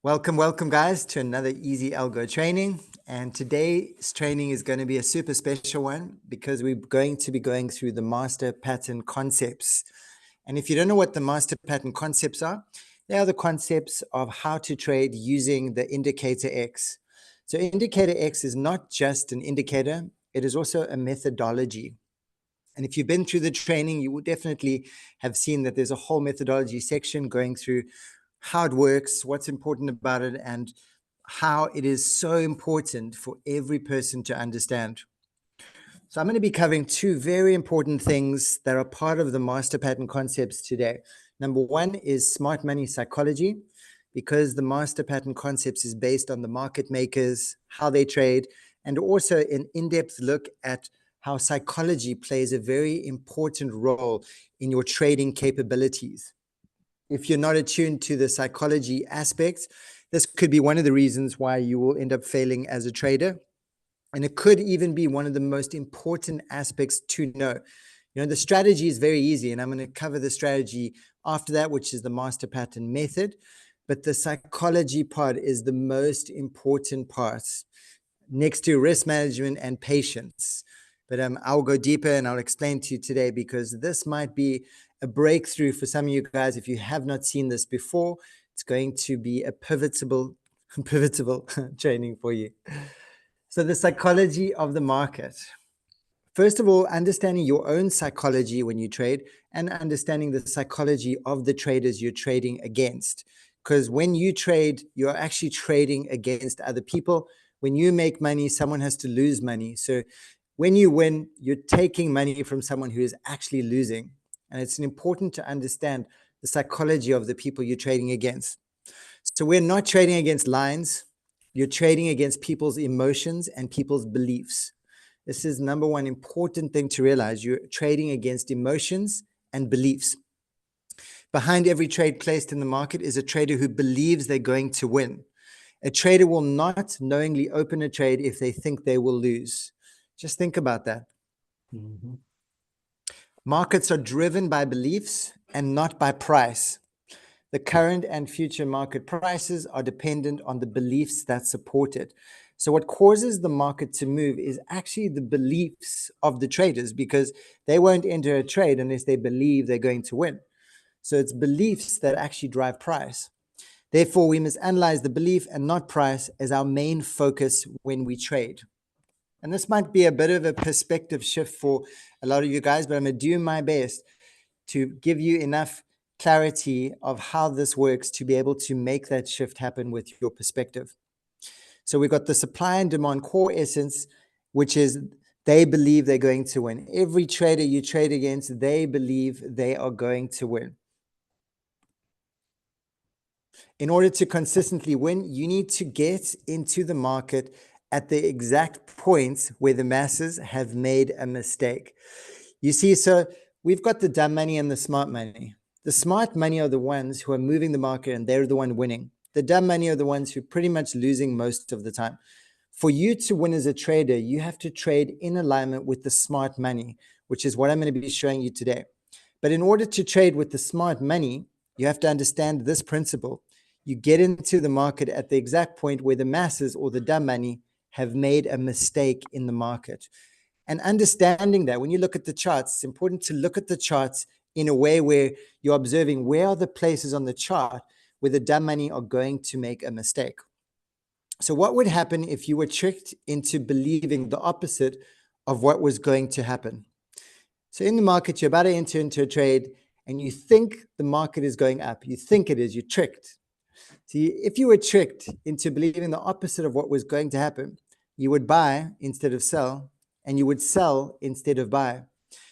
Welcome guys to another easy algo training. And today's training is going to be a super special one because we're going to be going through the master pattern concepts. And if you don't know what the master pattern concepts are, they are the concepts of how to trade using the indicator X. So indicator X is not just an indicator, it is also a methodology. And if you've been through the training, you will definitely have seen that there's a whole methodology section going through how it works, what's important about it, and how it is so important for every person to understand. So I'm going to be covering two very important things that are part of the master pattern concepts today. Number one is smart money psychology, because the master pattern concepts is based on the market makers, how they trade, and also an in-depth look at how psychology plays a very important role in your trading capabilities. If you're not attuned to the psychology aspects, this could be one of the reasons why you will end up failing as a trader. And it could even be one of the most important aspects to know. You know, the strategy is very easy, and I'm going to cover the strategy after that, which is the master pattern method. But the psychology part is the most important part, next to risk management and patience. But I'll go deeper and I'll explain to you today, because this might be a breakthrough for some of you guys. If you have not seen this before, it's going to be a pivotal training for you. So the psychology of the market. First of all, understanding your own psychology when you trade and understanding the psychology of the traders you're trading against. Because when you trade, you're actually trading against other people. When you make money, someone has to lose money. So when you win, you're taking money from someone who is actually losing. And it's important to understand the psychology of the people you're trading against. So we're not trading against lines. You're trading against people's emotions and people's beliefs. This is number one important thing to realize. You're trading against emotions and beliefs. Behind every trade placed in the market is a trader who believes they're going to win. A trader will not knowingly open a trade if they think they will lose. Just think about that. Markets are driven by beliefs and not by price. The current and future market prices are dependent on the beliefs that support it. So what causes the market to move is actually the beliefs of the traders, because they won't enter a trade unless they believe they're going to win. So it's beliefs that actually drive price. Therefore, we must analyze the belief and not price as our main focus when we trade. And this might be a bit of a perspective shift for a lot of you guys, but I'm going to do my best to give you enough clarity of how this works to be able to make that shift happen with your perspective. So we've got the supply and demand core essence, which is they believe they're going to win. Every trader you trade against, they believe they are going to win. In order to consistently win, you need to get into the market at the exact point where the masses have made a mistake. You see, so we've got the dumb money and the smart money. The smart money are the ones who are moving the market, and they're the one winning. The dumb money are the ones who are pretty much losing most of the time. For you to win as a trader, you have to trade in alignment with the smart money, which is what I'm going to be showing you today. But in order to trade with the smart money, you have to understand this principle. You get into the market at the exact point where the masses or the dumb money have made a mistake in the market. And understanding that when you look at the charts, it's important to look at the charts in a way where you're observing where are the places on the chart where the dumb money are going to make a mistake. So what would happen if you were tricked into believing the opposite of what was going to happen? So in the market, you're about to enter into a trade and you think the market is going up. You think it is, you're tricked. See, if you were tricked into believing the opposite of what was going to happen, you would buy instead of sell, and you would sell instead of buy.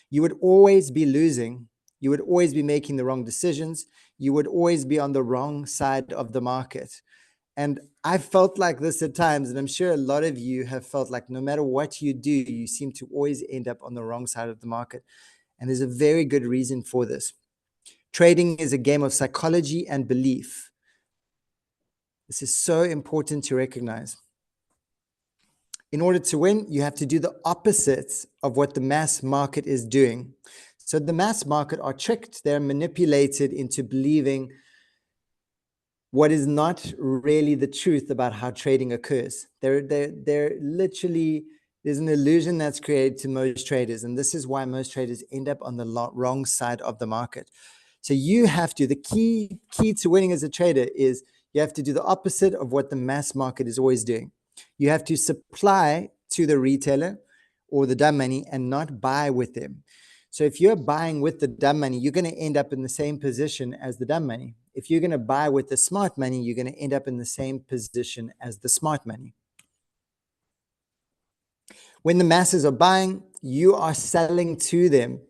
You would always be losing. You would always be making the wrong decisions. You would always be on the wrong side of the market. And I felt like this at times, and I'm sure a lot of you have felt like no matter what you do, you seem to always end up on the wrong side of the market. And there's a very good reason for this. Trading is a game of psychology and belief. This is so important to recognize. In order to win, you have to do the opposite of what the mass market is doing. So the mass market are tricked. They're manipulated into believing what is not really the truth about how trading occurs. They're literally, there's an illusion that's created to most traders, and this is why most traders end up on the wrong side of the market. So you have to, the key to winning as a trader is you have to do the opposite of what the mass market is always doing. You have to supply to the retailer or the dumb money and not buy with them. So if you're buying with the dumb money, you're going to end up in the same position as the dumb money. If you're going to buy with the smart money, you're going to end up in the same position as the smart money. When the masses are buying, you are selling to them.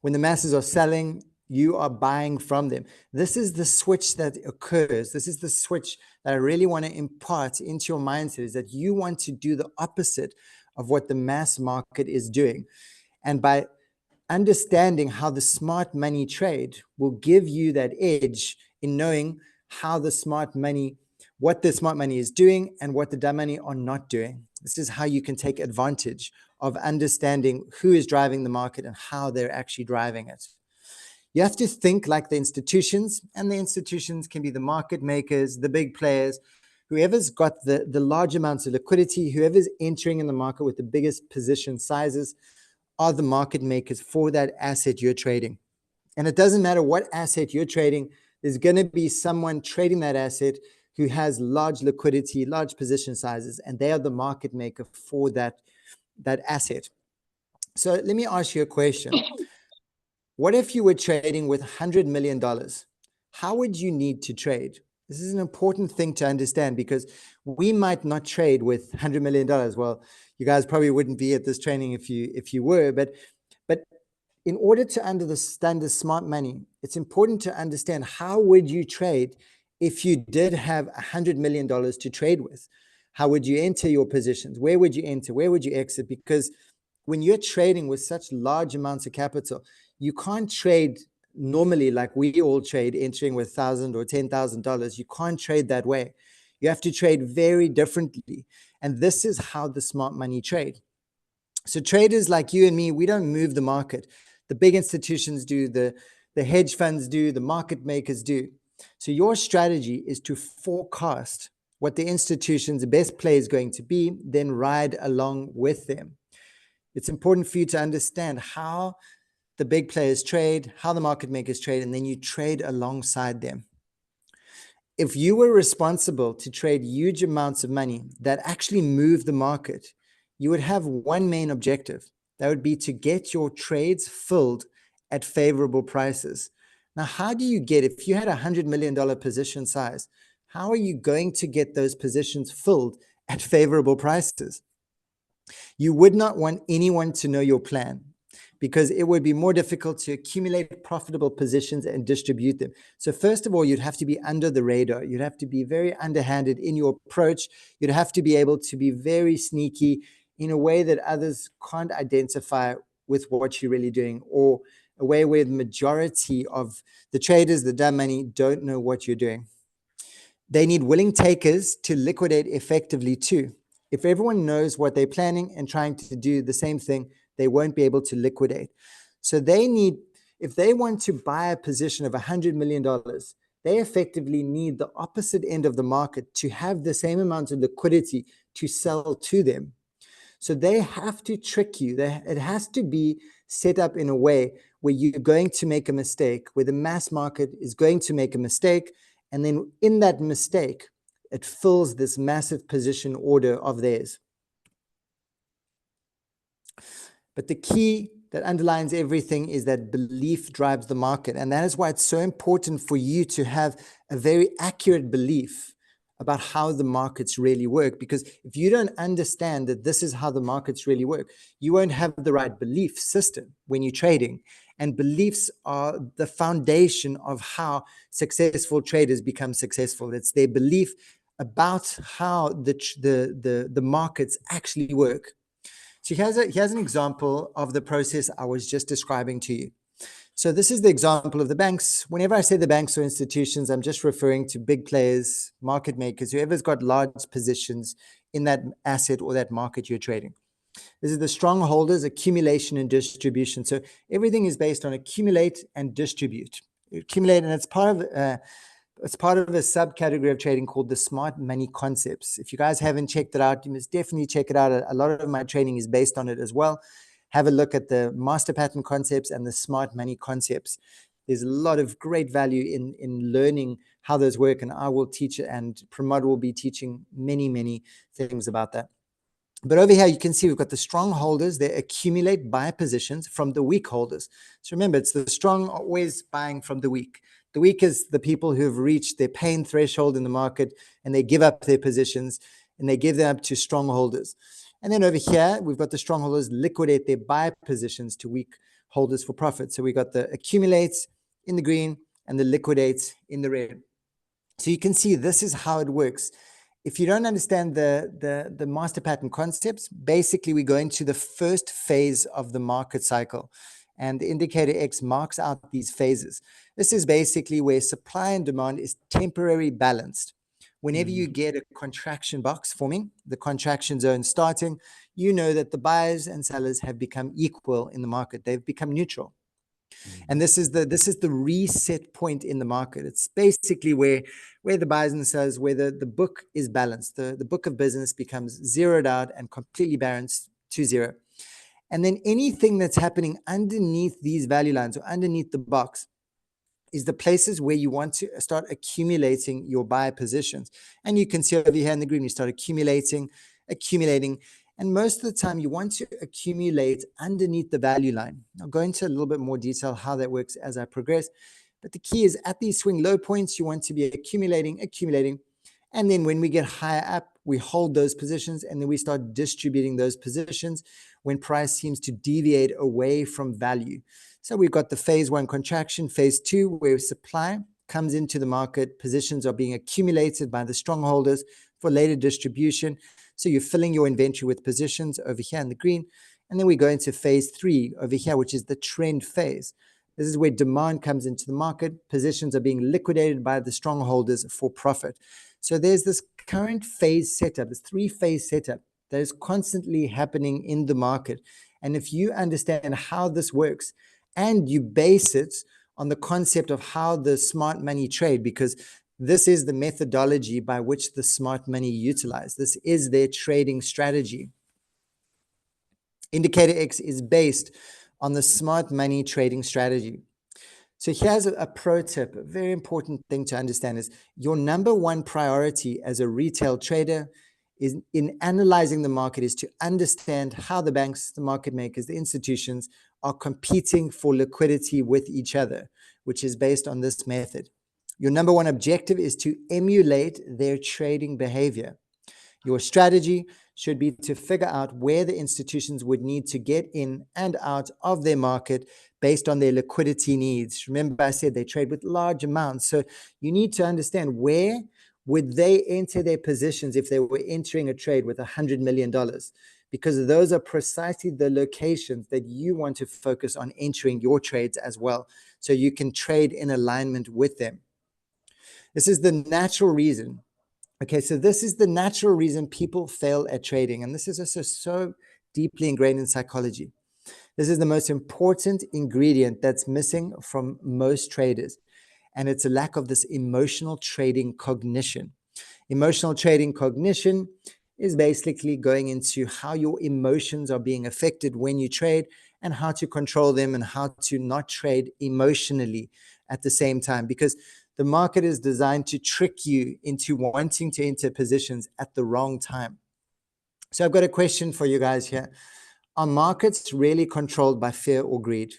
When the masses are selling, you are buying from them. This is the switch that occurs. This is the switch that I really want to impart into your mindset, is that you want to do the opposite of what the mass market is doing. And by understanding how the smart money trade will give you that edge in knowing how the smart money, what the smart money is doing and what the dumb money are not doing. This is how you can take advantage of understanding who is driving the market and how they're actually driving it. You have to think like the institutions, and the institutions can be the market makers, the big players, whoever's got the large amounts of liquidity, whoever's entering in the market with the biggest position sizes are the market makers for that asset you're trading. And it doesn't matter what asset you're trading, there's going to be someone trading that asset who has large liquidity, large position sizes, and they are the market maker for that asset. So let me ask you a question. What if you were trading with $100 million? How would you need to trade? This is an important thing to understand, because we might not trade with $100 million. Well, you guys probably wouldn't be at this training if you were, but in order to understand the smart money, it's important to understand how would you trade if you did have $100 million to trade with. How would you enter your positions? Where would you enter? Where would you exit? Because when you're trading with such large amounts of capital, you can't trade normally like we all trade, entering with $1,000 or $10,000. You can't trade that way. You have to trade very differently. And this is how the smart money trade. So traders like you and me, we don't move the market. The big institutions do, the hedge funds do, the market makers do. So your strategy is to forecast what the institution's best play is going to be, then ride along with them. It's important for you to understand how the big players trade, how the market makers trade, and then you trade alongside them. If you were responsible to trade huge amounts of money that actually move the market, you would have one main objective. That would be to get your trades filled at favorable prices. Now, how do you get, if you had a $100 million position size, how are you going to get those positions filled at favorable prices? You would not want anyone to know your plan, because it would be more difficult to accumulate profitable positions and distribute them. So first of all, you'd have to be under the radar. You'd have to be very underhanded in your approach. You'd have to be able to be very sneaky in a way that others can't identify with what you're really doing, or a way where the majority of the traders, the dumb money, don't know what you're doing. They need willing takers to liquidate effectively too. If everyone knows what they're planning and trying to do the same thing, they won't be able to liquidate. So they need, if they want to buy a position of $100 million, they effectively need the opposite end of the market to have the same amount of liquidity to sell to them. So they have to trick you. It has to be set up in a way where you're going to make a mistake, where the mass market is going to make a mistake. And then in that mistake, it fills this massive position order of theirs. But the key that underlines everything is that belief drives the market. And that is why it's so important for you to have a very accurate belief about how the markets really work. Because if you don't understand that this is how the markets really work, you won't have the right belief system when you're trading. And beliefs are the foundation of how successful traders become successful. It's their belief about how the markets actually work. So here's an example of the process I was just describing to you. So this is the example of the banks. Whenever I say the banks or institutions, I'm just referring to big players, market makers, whoever's got large positions in that asset or that market you're trading. This is the strongholders, accumulation and distribution. So everything is based on accumulate and distribute. Accumulate, and it's part of It's part of a subcategory of trading called the smart money concepts. If you guys haven't checked it out, you must definitely check it out. A lot of my training is based on it as well. Have a look at the master pattern concepts and the smart money concepts. There's a lot of great value in learning how those work, and I will teach it, and Pramod will be teaching many things about that. But over here, you can see we've got the strong holders. They accumulate buy positions from the weak holders. So remember, it's the strong always buying from the weak. The weak is the people who have reached their pain threshold in the market, and they give up their positions, and they give them up to strong holders. And then over here, we've got the strong holders liquidate their buy positions to weak holders for profit. So we got the accumulates in the green and the liquidates in the red. So you can see this is how it works. If you don't understand the master pattern concepts, basically we go into the first phase of the market cycle, and the indicator X marks out these phases. This is basically where supply and demand is temporarily balanced. Whenever you get a contraction box forming, the contraction zone starting, you know that the buyers and sellers have become equal in the market. They've become neutral. And this is the reset point in the market. It's basically where the buyers and the sellers, where the book is balanced. The book of business becomes zeroed out and completely balanced to zero. And then anything that's happening underneath these value lines or underneath the box is the places where you want to start accumulating your buy positions. And you can see over here in the green, you start accumulating. And most of the time you want to accumulate underneath the value line. I'll go into a little bit more detail how that works as I progress. But the key is at these swing low points, you want to be accumulating. And then when we get higher up, we hold those positions, and then we start distributing those positions when price seems to deviate away from value. So we've got the phase one contraction, phase two, where supply comes into the market, positions are being accumulated by the strongholders for later distribution. So you're filling your inventory with positions over here in the green. And then we go into phase three over here, which is the trend phase. This is where demand comes into the market. Positions are being liquidated by the strongholders for profit. So there's this current phase setup, this three-phase setup that is constantly happening in the market. And if you understand how this works and you base it on the concept of how the smart money trade, because this is the methodology by which the smart money utilize. This is their trading strategy. Indicator X is based on the smart money trading strategy. So here's a pro tip. A very important thing to understand is your number one priority as a retail trader is in analyzing the market is to understand how the banks, the market makers, the institutions are competing for liquidity with each other, which is based on this method. Your number one objective is to emulate their trading behavior. Your strategy should be to figure out where the institutions would need to get in and out of their market based on their liquidity needs. Remember, I said they trade with large amounts. So you need to understand where would they enter their positions if they were entering a trade with $100 million, because those are precisely the locations that you want to focus on entering your trades as well, so you can trade in alignment with them. This is the natural reason. Okay, so this is the natural reason people fail at trading. And this is also so deeply ingrained in psychology. This is the most important ingredient that's missing from most traders. And it's a lack of this emotional trading cognition. Emotional trading cognition is basically going into how your emotions are being affected when you trade and how to control them and how to not trade emotionally at the same time. Because the market is designed to trick you into wanting to enter positions at the wrong time. So I've got a question for you guys here. Are markets really controlled by fear or greed?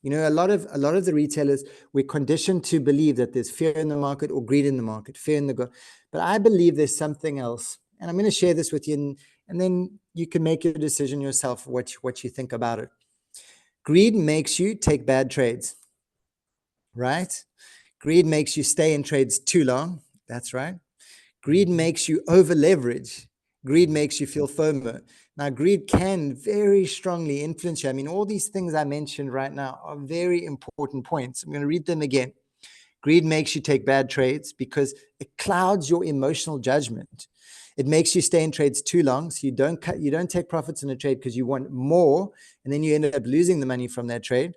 You know, a lot of the retailers, we're conditioned to believe that there's fear in the market or greed in the market, fear in the go. But I believe there's something else. And I'm going to share this with you, and then you can make your decision yourself what you think about it. Greed makes you take bad trades, right? Greed makes you stay in trades too long. That's right. Greed makes you over leverage. Greed makes you feel FOMO. Now, greed can very strongly influence you. I mean, all these things I mentioned right now are very important points. I'm going to read them again. Greed makes you take bad trades because it clouds your emotional judgment. It makes you stay in trades too long, so you don't take profits in a trade because you want more, and then you end up losing the money from that trade.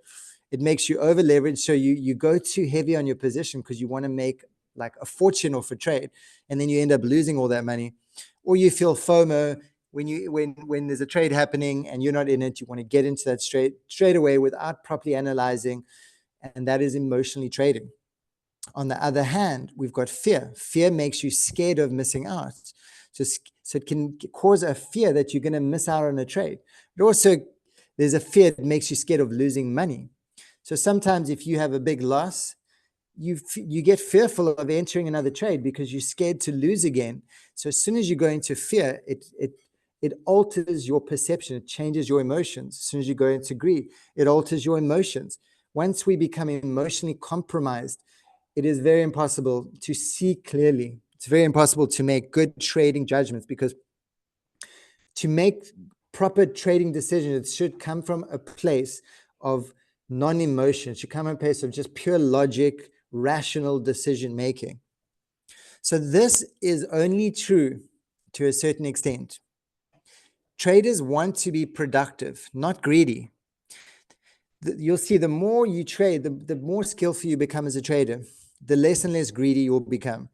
It makes you over leverage, so you go too heavy on your position because you want to make like a fortune off a trade, and then you end up losing all that money. Or you feel FOMO when there's a trade happening and you're not in it, you want to get into that straight away without properly analyzing, and that is emotionally trading. On the other hand, we've got fear. Fear makes you scared of missing out. So it can cause a fear that you're going to miss out on a trade. But also, there's a fear that makes you scared of losing money. So sometimes if you have a big loss, you get fearful of entering another trade because you're scared to lose again. So as soon as you go into fear, it alters your perception. It changes your emotions. As soon as you go into greed, it alters your emotions. Once we become emotionally compromised, it is very impossible to see clearly. It's very impossible to make good trading judgments, because to make proper trading decisions, it should come from a place of non-emotion. It should come from a place of just pure logic, rational decision making. So this is only true to a certain extent. Traders want to be productive, not greedy. You'll see the more you trade, the more skillful you become as a trader, the less and less greedy you'll become.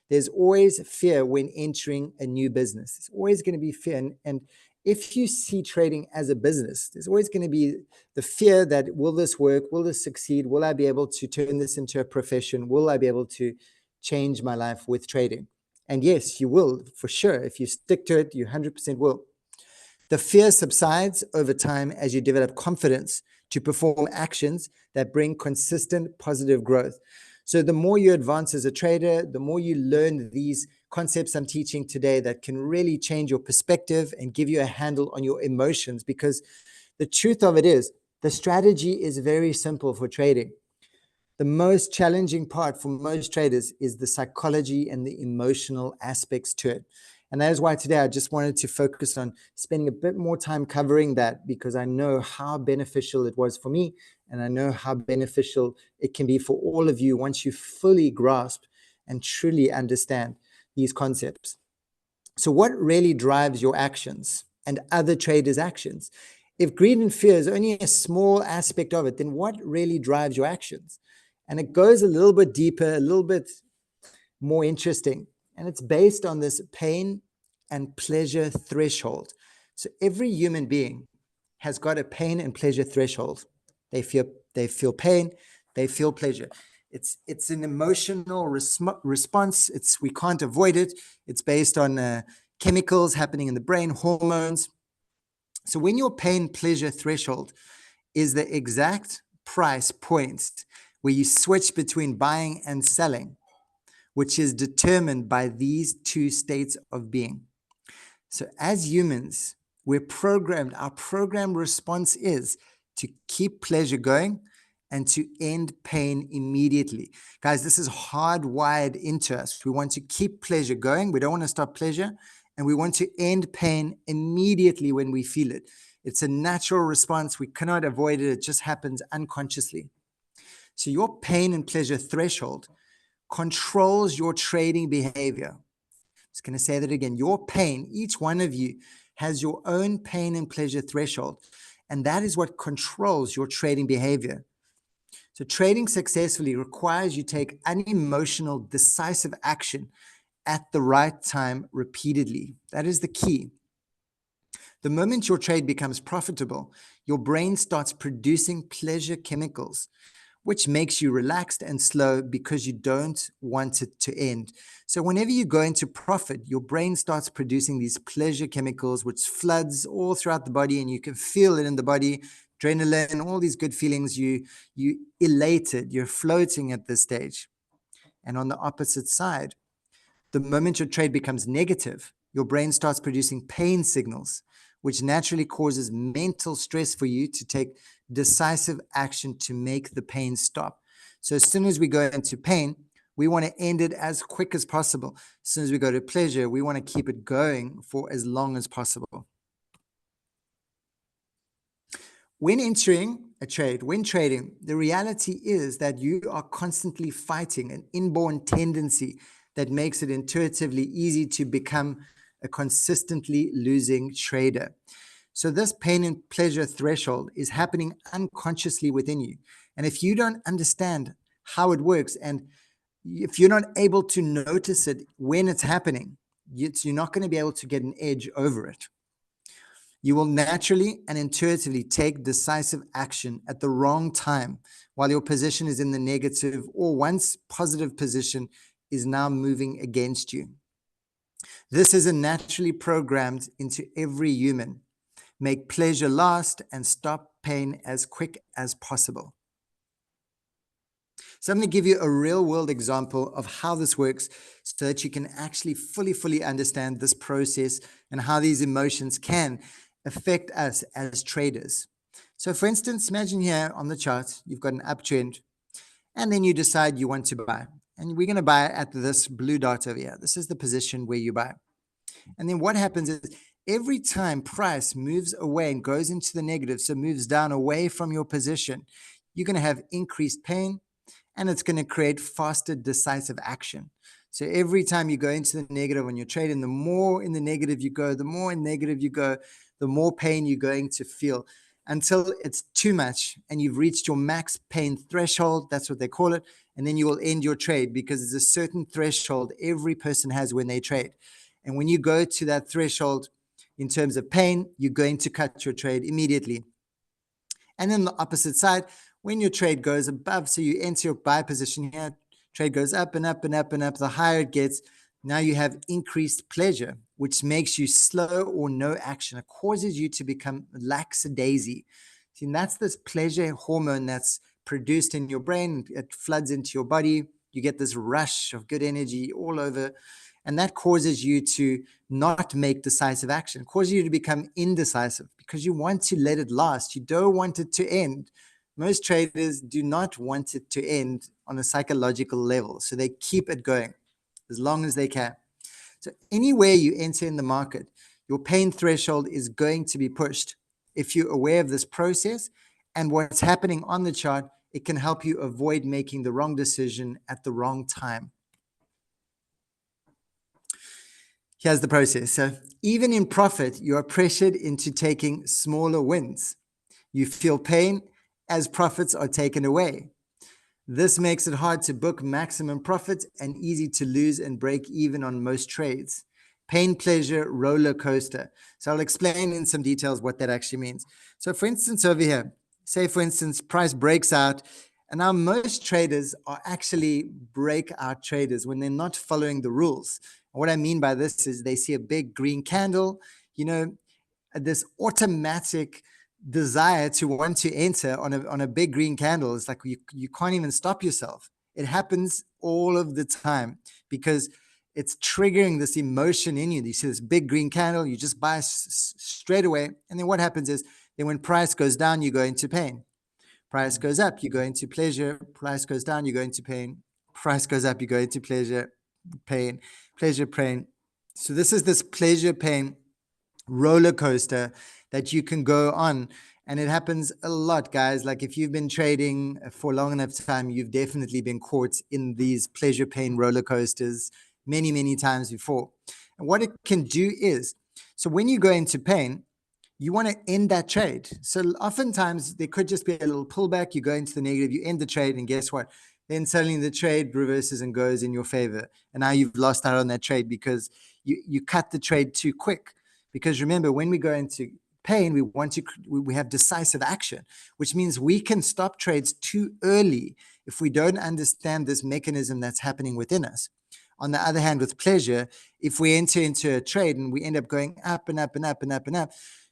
There's always fear when entering a new business. There's always going to be fear. And if you see trading as a business, there's always going to be the fear that, will this work? Will this succeed? Will I be able to turn this into a profession? Will I be able to change my life with trading? And yes, you will, for sure. If you stick to it, you 100% will. The fear subsides over time as you develop confidence to perform actions that bring consistent positive growth. So the more you advance as a trader, the more you learn these concepts I'm teaching today that can really change your perspective and give you a handle on your emotions. Because the truth of it is, the strategy is very simple for trading. The most challenging part for most traders is the psychology and the emotional aspects to it. And that is why today I just wanted to focus on spending a bit more time covering that, because I know how beneficial it was for me, and I know how beneficial it can be for all of you once you fully grasp and truly understand these concepts. So what really drives your actions and other traders' actions? If greed and fear is only a small aspect of it, then what really drives your actions? And it goes a little bit deeper, a little bit more interesting. And it's based on this pain and pleasure threshold. So every human being has got a pain and pleasure threshold. They feel pain, they feel pleasure. It's an emotional response. We can't avoid it. It's based on chemicals happening in the brain, hormones. So when your pain pleasure threshold is the exact price point where you switch between buying and selling, which is determined by these two states of being. So as humans, we're programmed. Our program response is to keep pleasure going and to end pain immediately. Guys, this is hardwired into us. We want to keep pleasure going. We don't want to stop pleasure. And we want to end pain immediately when we feel it. It's a natural response. We cannot avoid it. It just happens unconsciously. So your pain and pleasure threshold controls your trading behavior. I'm just going to say that again. Your pain, each one of you has your own pain and pleasure threshold. And that is what controls your trading behavior. So trading successfully requires you take unemotional, decisive action at the right time repeatedly. That is the key. The moment your trade becomes profitable, your brain starts producing pleasure chemicals, which makes you relaxed and slow because you don't want it to end. So whenever you go into profit, your brain starts producing these pleasure chemicals, which floods all throughout the body, and you can feel it in the body, adrenaline, all these good feelings. You elated, you're floating at this stage. And on the opposite side, the moment your trade becomes negative, your brain starts producing pain signals, which naturally causes mental stress for you to take decisive action to make the pain stop. So as soon as we go into pain, we want to end it as quick as possible. As soon as we go to pleasure, we want to keep it going for as long as possible. When entering a trade, when trading, the reality is that you are constantly fighting an inborn tendency that makes it intuitively easy to become a consistently losing trader. So this pain and pleasure threshold is happening unconsciously within you. And if you don't understand how it works and If you're not able to notice it when it's happening, you're not going to be able to get an edge over it. You will naturally and intuitively take decisive action at the wrong time while your position is in the negative, or once positive position is now moving against you. This is naturally programmed into every human. Make pleasure last and stop pain as quick as possible. So I'm going to give you a real world example of how this works so that you can actually fully understand this process and how these emotions can affect us as traders. So for instance, imagine here on the chart, you've got an uptrend and then you decide you want to buy. And we're going to buy at this blue dot over here. This is the position where you buy. And then what happens is every time price moves away and goes into the negative, so moves down away from your position, you're going to have increased pain, and it's going to create faster decisive action. So every time you go into the negative when you're trading, the more in the negative you go, the more in negative you go, the more pain you're going to feel until it's too much and you've reached your max pain threshold. That's what they call it. And then you will end your trade because there's a certain threshold every person has when they trade. And when you go to that threshold in terms of pain, you're going to cut your trade immediately. And then the opposite side, when your trade goes above, so you enter your buy position here, trade goes up and up and up and up, the higher it gets, now you have increased pleasure, which makes you slow or no action. It causes you to become lackadaisy. See, and that's this pleasure hormone that's produced in your brain. It floods into your body. You get this rush of good energy all over. And that causes you to not make decisive action, causes you to become indecisive because you want to let it last. You don't want it to end. Most traders do not want it to end on a psychological level. So they keep it going as long as they can. So anywhere you enter in the market, your pain threshold is going to be pushed. If you're aware of this process and what's happening on the chart, it can help you avoid making the wrong decision at the wrong time. Here's the process. So even in profit, you are pressured into taking smaller wins. You feel pain as profits are taken away. This makes it hard to book maximum profits and easy to lose and break even on most trades. Pain, pleasure, roller coaster. So I'll explain in some details what that actually means. So for instance, over here, say for instance, price breaks out. And now most traders are actually breakout traders when they're not following the rules. And what I mean by this is they see a big green candle, this automatic desire to want to enter on a big green candle. It's like you can't even stop yourself. It happens all of the time because it's triggering this emotion in you. You see this big green candle, you just buy straight away. And then what happens is then when price goes down, you go into pain. Price goes up, you go into pleasure. Price goes down, you go into pain. Price goes up, you go into pleasure, pain, pleasure, pain. So this is this pleasure, pain roller coaster that you can go on. And it happens a lot, guys. Like if you've been trading for long enough time, you've definitely been caught in these pleasure pain roller coasters many times before. And what it can do is, so when you go into pain, you want to end that trade. So oftentimes there could just be a little pullback. You go into the negative, you end the trade, and guess what? Then suddenly the trade reverses and goes in your favor. And now you've lost out on that trade because you cut the trade too quick. Because remember, when we go into pain, we have decisive action, which means we can stop trades too early if we don't understand this mechanism that's happening within us. On the other hand, with pleasure, if we enter into a trade and we end up going up and up and up and up and up,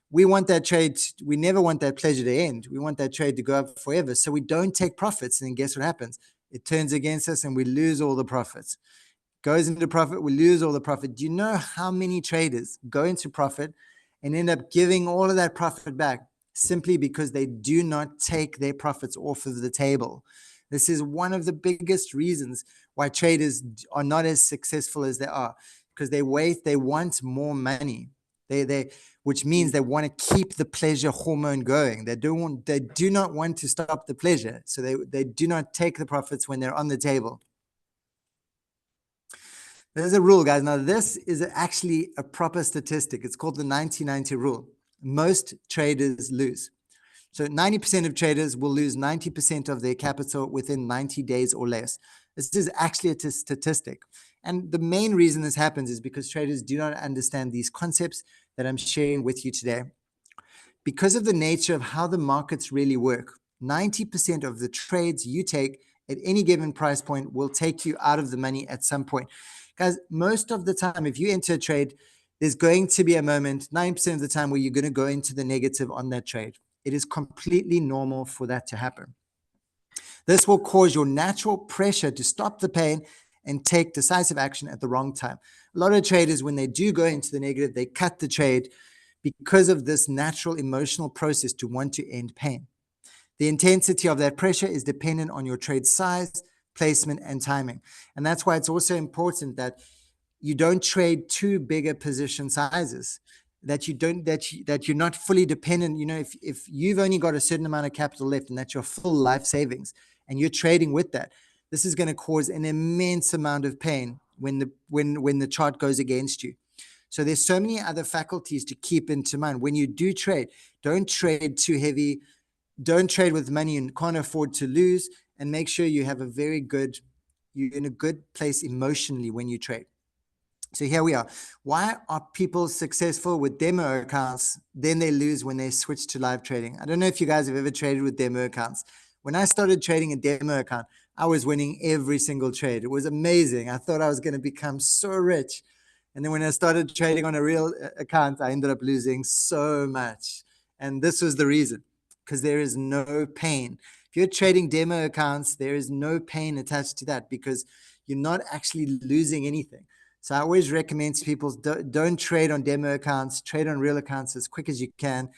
we want that trade, we never want that pleasure to end. We want that trade to go up forever. So we don't take profits. And then guess what happens? It turns against us and we lose all the profits. Goes into profit, we lose all the profit. Do you know how many traders go into profit and end up giving all of that profit back simply because they do not take their profits off of the table? This is one of the biggest reasons why traders are not as successful as they are, because they want more money. Which means they want to keep the pleasure hormone going. They do not want to stop the pleasure. So they do not take the profits when they're on the table. There's a rule, guys. Now, this is actually a proper statistic. It's called the 90-90 rule. Most traders lose. So 90% of traders will lose 90% of their capital within 90 days or less. This is actually a statistic. And the main reason this happens is because traders do not understand these concepts that I'm sharing with you today. Because of the nature of how the markets really work, 90% of the trades you take at any given price point will take you out of the money at some point. Guys, most of the time, if you enter a trade, there's going to be a moment, 9% of the time, where you're going to go into the negative on that trade. It is completely normal for that to happen. This will cause your natural pressure to stop the pain and take decisive action at the wrong time. A lot of traders, when they do go into the negative, they cut the trade because of this natural emotional process to want to end pain. The intensity of that pressure is dependent on your trade size, placement, and timing. And that's why it's also important that you don't trade too big a position sizes, that you're not fully dependent. If you've only got a certain amount of capital left and that's your full life savings and you're trading with that, this is going to cause an immense amount of pain when the chart goes against you. So there's so many other faculties to keep into mind. When you do trade, don't trade too heavy. Don't trade with money you can't afford to lose, and make sure you have you're in a good place emotionally when you trade. So here we are. Why are people successful with demo accounts, then they lose when they switch to live trading? I don't know if you guys have ever traded with demo accounts. When I started trading a demo account, I was winning every single trade. It was amazing. I thought I was going to become so rich. And then when I started trading on a real account, I ended up losing so much. And this was the reason, because there is no pain. If you're trading demo accounts, there is no pain attached to that because you're not actually losing anything. So I always recommend to people, don't trade on demo accounts, trade on real accounts as quick as you can.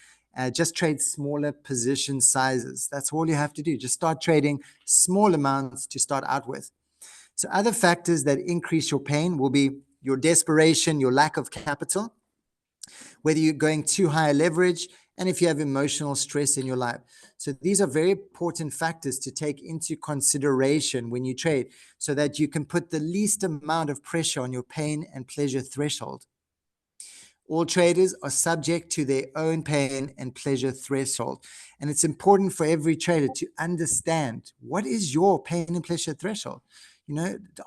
Just trade smaller position sizes. That's all you have to do. Just start trading small amounts to start out with. So other factors that increase your pain will be your desperation, your lack of capital, whether you're going too high leverage, and if you have emotional stress in your life. So these are very important factors to take into consideration when you trade so that you can put the least amount of pressure on your pain and pleasure threshold. All traders are subject to their own pain and pleasure threshold. And it's important for every trader to understand, what is your pain and pleasure threshold?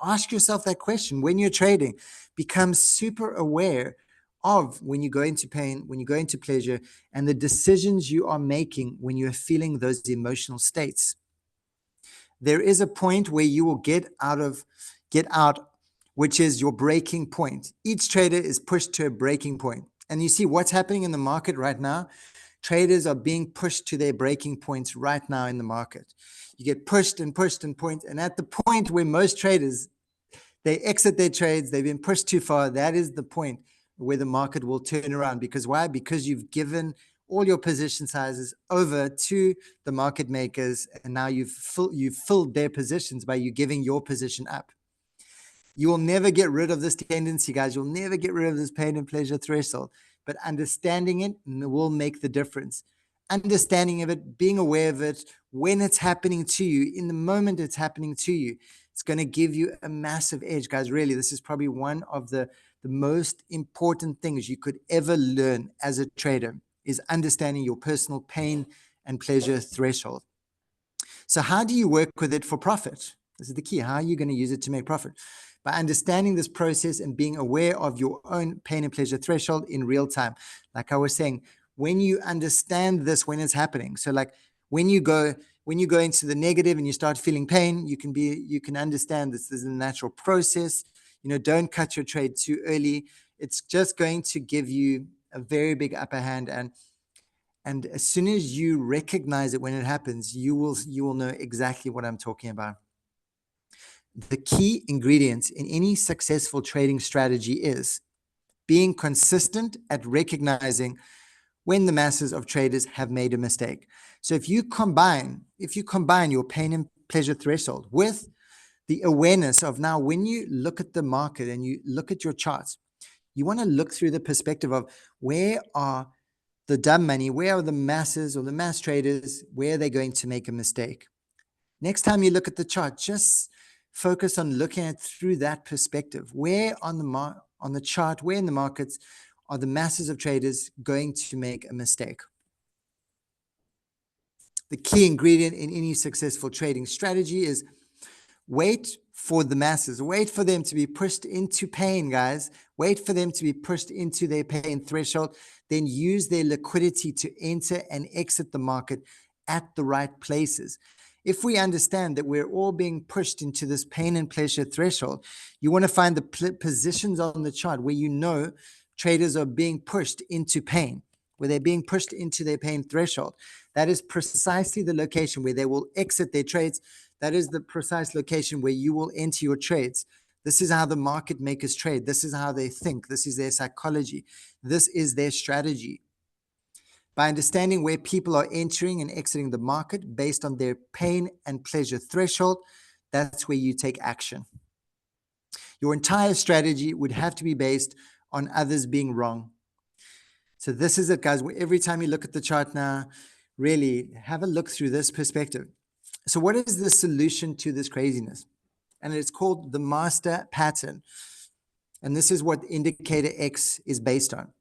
Ask yourself that question when you're trading. Become super aware of when you go into pain, when you go into pleasure, and the decisions you are making when you're feeling those emotional states. There is a point where you will get out, which is your breaking point. Each trader is pushed to a breaking point. And you see what's happening in the market right now. Traders are being pushed to their breaking points right now in the market. You get pushed and pushed and point. And at the point where most traders, they exit their trades, they've been pushed too far, that is the point where the market will turn around. Because why? Because you've given all your position sizes over to the market makers, and now you've filled their positions by you giving your position up. You will never get rid of this tendency, guys. You'll never get rid of this pain and pleasure threshold, but understanding it will make the difference. Understanding of it, being aware of it, when it's happening to you, in the moment it's happening to you, it's going to give you a massive edge, guys. Really, this is probably one of the most important things you could ever learn as a trader, is understanding your personal pain and pleasure threshold. So how do you work with it for profit? This is the key. How are you going to use it to make profit? By understanding this process and being aware of your own pain and pleasure threshold in real time. Like I was saying, when you understand this, when it's happening. So like when you go into the negative and you start feeling pain, you can understand this is a natural process. Don't cut your trade too early. It's just going to give you a very big upper hand. And as soon as you recognize it when it happens, you will know exactly what I'm talking about. The key ingredients in any successful trading strategy is being consistent at recognizing when the masses of traders have made a mistake. So if you combine your pain and pleasure threshold with the awareness of, now when you look at the market and you look at your charts, you want to look through the perspective of, where are the dumb money, where are the masses or the mass traders, where are they going to make a mistake? Next time you look at the chart, just focus on looking at it through that perspective. Where on the chart, where in the markets are the masses of traders going to make a mistake? The key ingredient in any successful trading strategy is wait for the masses. Wait for them to be pushed into pain, guys. Wait for them to be pushed into their pain threshold. Then use their liquidity to enter and exit the market at the right places. If we understand that we're all being pushed into this pain and pleasure threshold, you want to find the positions on the chart where you know traders are being pushed into pain, where they're being pushed into their pain threshold. That is precisely the location where they will exit their trades. That is the precise location where you will enter your trades. This is how the market makers trade. This is how they think. This is their psychology. This is their strategy. By understanding where people are entering and exiting the market based on their pain and pleasure threshold, that's where you take action. Your entire strategy would have to be based on others being wrong. So this is it, guys. Every time you look at the chart now, really have a look through this perspective. So what is the solution to this craziness? And it's called the master pattern. And this is what indicator X is based on.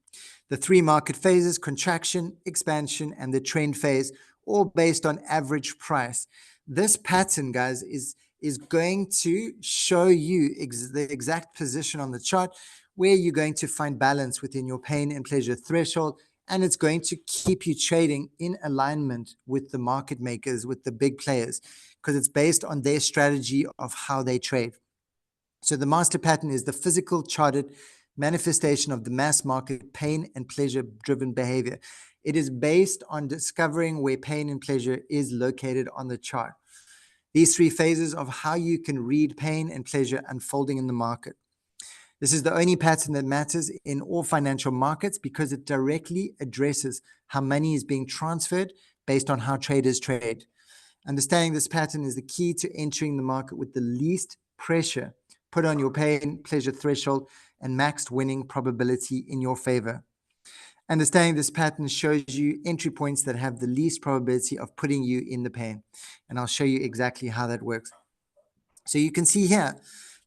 The three market phases: contraction, expansion, and the trend phase, all based on average price. This pattern, guys, is going to show you the exact position on the chart where you're going to find balance within your pain and pleasure threshold, and it's going to keep you trading in alignment with the market makers, with the big players, because it's based on their strategy of how they trade. So the master pattern is the physical charted manifestation of the mass market pain and pleasure driven behavior. It is based on discovering where pain and pleasure is located on the chart. These three phases of how you can read pain and pleasure unfolding in the market. This is the only pattern that matters in all financial markets because it directly addresses how money is being transferred based on how traders trade. Understanding this pattern is the key to entering the market with the least pressure put on your pain, pleasure threshold, and maxed winning probability in your favor. Understanding this pattern shows you entry points that have the least probability of putting you in the pain. And I'll show you exactly how that works. So you can see here,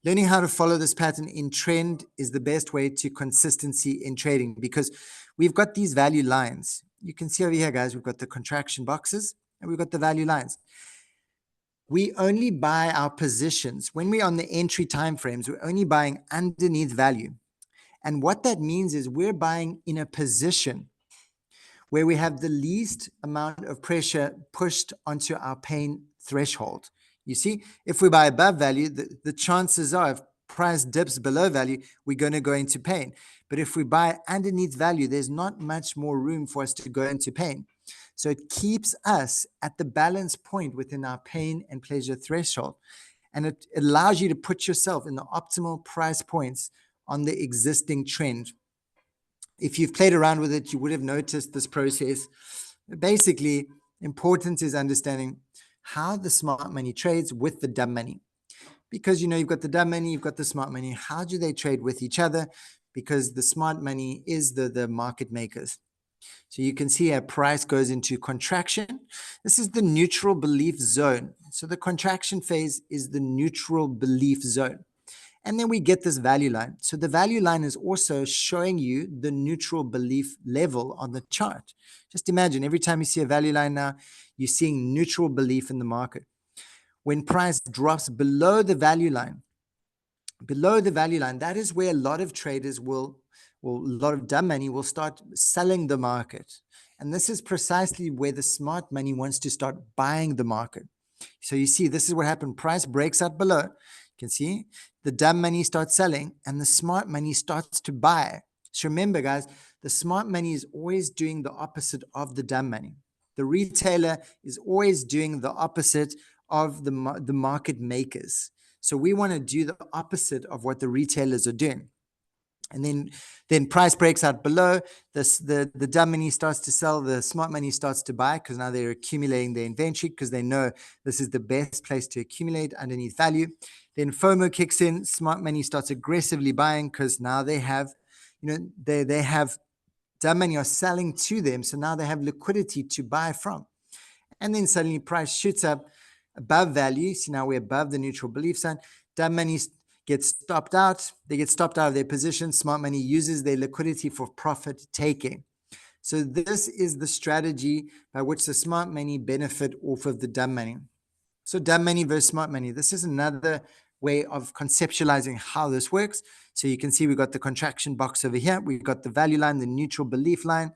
learning how to follow this pattern in trend is the best way to consistency in trading because we've got these value lines. You can see over here, guys, we've got the contraction boxes and we've got the value lines. We only buy our positions when we're on the entry timeframes. We're only buying underneath value. And what that means is we're buying in a position where we have the least amount of pressure pushed onto our pain threshold. You see, if we buy above value, the chances are if price dips below value, we're going to go into pain. But if we buy underneath value, there's not much more room for us to go into pain. So it keeps us at the balance point within our pain and pleasure threshold. And it allows you to put yourself in the optimal price points on the existing trend. If you've played around with it, you would have noticed this process. Basically, important is understanding how the smart money trades with the dumb money. Because, you've got the dumb money, you've got the smart money. How do they trade with each other? Because the smart money is the market makers. So you can see our price goes into contraction. This is the neutral belief zone. So the contraction phase is the neutral belief zone. And then we get this value line. So the value line is also showing you the neutral belief level on the chart. Just imagine every time you see a value line now, you're seeing neutral belief in the market. When price drops below the value line, that is where a lot of traders a lot of dumb money will start selling the market. And this is precisely where the smart money wants to start buying the market. So you see, this is what happened. Price breaks out below. You can see the dumb money starts selling and the smart money starts to buy. So remember, guys, the smart money is always doing the opposite of the dumb money. The retailer is always doing the opposite of the market makers. So we want to do the opposite of what the retailers are doing. And then price breaks out below. The dumb money starts to sell. The smart money starts to buy because now they're accumulating their inventory because they know this is the best place to accumulate underneath value. Then FOMO kicks in. Smart money starts aggressively buying because now they have, they have dumb money are selling to them. So now they have liquidity to buy from. And then suddenly price shoots up above value. So now we're above the neutral belief zone. Dumb money get stopped out. They get stopped out of their position. Smart money uses their liquidity for profit taking. So this is the strategy by which the smart money benefit off of the dumb money. So dumb money versus smart money. This is another way of conceptualizing how this works. So you can see we've got the contraction box over here. We've got the value line, the neutral belief line.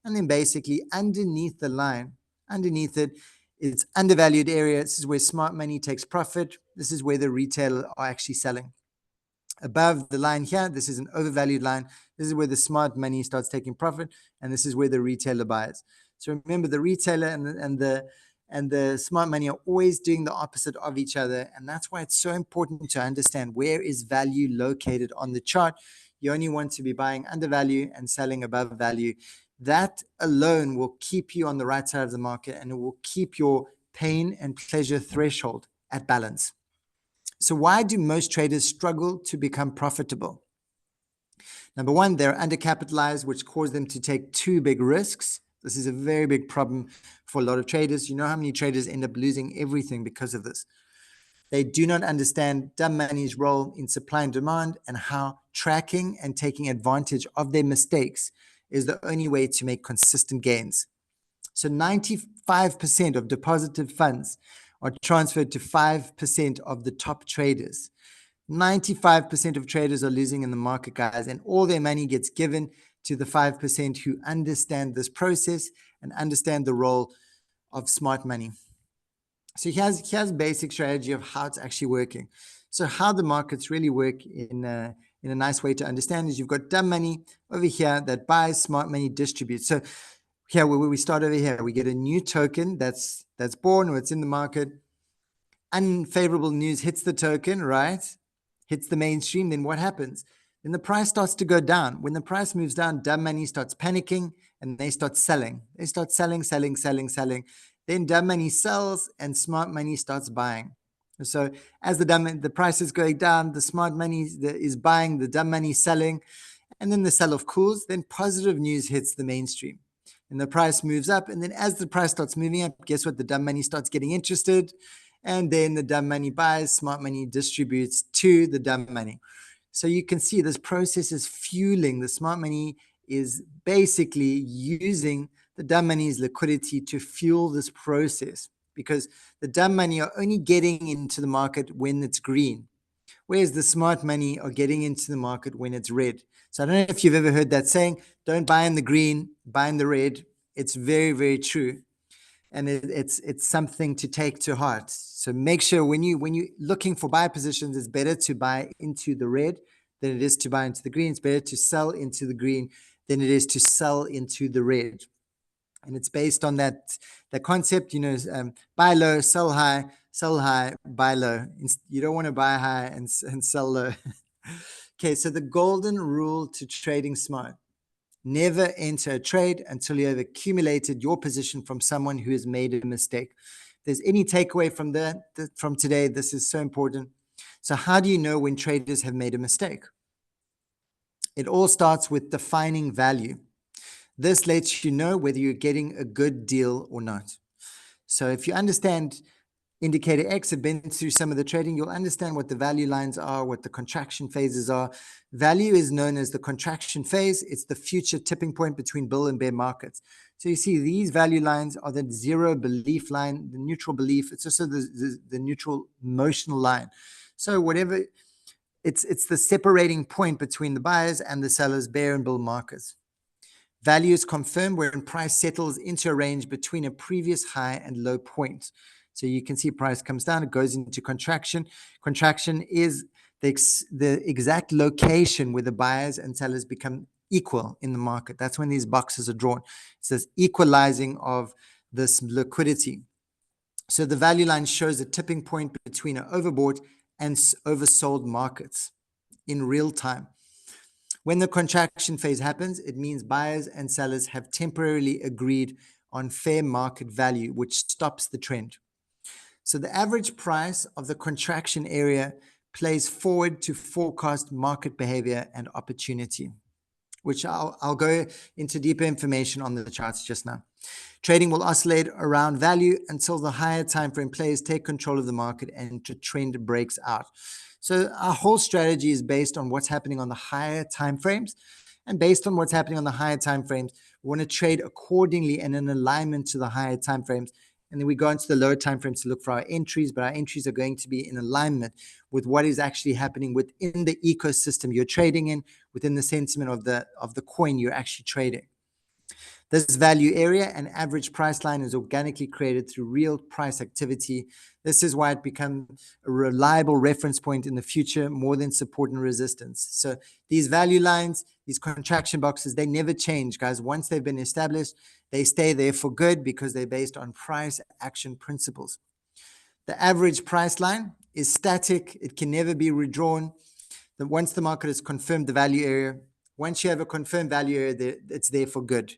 And then basically underneath the line, underneath it, it's undervalued area. This is where smart money takes profit. This is where the retailer are actually selling. Above the line here, this is an overvalued line. This is where the smart money starts taking profit, and this is where the retailer buys. So remember, the retailer and the smart money are always doing the opposite of each other, and that's why it's so important to understand where is value located on the chart. You only want to be buying under value and selling above value. That alone will keep you on the right side of the market, and it will keep your pain and pleasure threshold at balance. So why do most traders struggle to become profitable? Number one, they're undercapitalized, which causes them to take too big risks. This is a very big problem for a lot of traders. You know how many traders end up losing everything because of this? They do not understand dumb money's role in supply and demand, and how tracking and taking advantage of their mistakes is the only way to make consistent gains. So 95% of deposited funds are transferred to 5% of the top traders. 95% of traders are losing in the market, guys, and all their money gets given to the 5% who understand this process and understand the role of smart money. So here's basic strategy of how it's actually working. So how the markets really work in a nice way to understand is you've got dumb money over here that buys, smart money distributes. So here, where we start over here, we get a new token that's born or it's in the market. Unfavorable news hits the token, right? Hits the mainstream. Then what happens? Then the price starts to go down. When the price moves down, dumb money starts panicking and they start selling. They start selling. Then dumb money sells and smart money starts buying. So as the price is going down, the smart money is buying, the dumb money selling, and then the sell-off cools. Then positive news hits the mainstream. And the price moves up. And then as the price starts moving up, guess what? The dumb money starts getting interested. And then the dumb money buys, smart money distributes to the dumb money. So you can see this process is fueling. The smart money is basically using the dumb money's liquidity to fuel this process, because the dumb money are only getting into the market when it's green, whereas the smart money are getting into the market when it's red. So I don't know if you've ever heard that saying, don't buy in the green, buy in the red. It's very, very true. And it's something to take to heart. So make sure when you're looking for buy positions, it's better to buy into the red than it is to buy into the green. It's better to sell into the green than it is to sell into the red. And it's based on that concept, buy low, sell high, buy low. You don't want to buy high and sell low. Okay, so the golden rule to trading smart: never enter a trade until you have accumulated your position from someone who has made a mistake. If there's any takeaway from today, this is so important. So how do you know when traders have made a mistake? It all starts with defining value. This lets you know whether you're getting a good deal or not. So if you understand indicator X, have been through some of the trading, you'll understand what the value lines are, what the contraction phases are. Value is known as the contraction phase. It's the future tipping point between bull and bear markets. So you see these value lines are the zero belief line, the neutral belief. It's also the neutral notional line. So whatever, it's the separating point between the buyers and the sellers, bear and bull markets. Value is confirmed when price settles into a range between a previous high and low point. So you can see price comes down, it goes into contraction. Contraction is the exact location where the buyers and sellers become equal in the market. That's when these boxes are drawn. It's this equalizing of this liquidity. So the value line shows a tipping point between an overbought and oversold markets in real time. When the contraction phase happens, it means buyers and sellers have temporarily agreed on fair market value, which stops the trend. So the average price of the contraction area plays forward to forecast market behavior and opportunity, which I'll go into deeper information on the charts just now. Trading will oscillate around value until the higher time frame players take control of the market and the trend breaks out. So our whole strategy is based on what's happening on the higher time frames. And based on what's happening on the higher time frames, we want to trade accordingly and in alignment to the higher time frames. And then we go into the lower time frames to look for our entries, but our entries are going to be in alignment with what is actually happening within the ecosystem you're trading in, within the sentiment of the coin you're actually trading. This value area and average price line is organically created through real price activity. This is why it becomes a reliable reference point in the future more than support and resistance. So these value lines, these contraction boxes, they never change, guys. Once they've been established, they stay there for good because they're based on price action principles. The average price line is static. It can never be redrawn. Once the market has confirmed the value area, once you have a confirmed value area, it's there for good.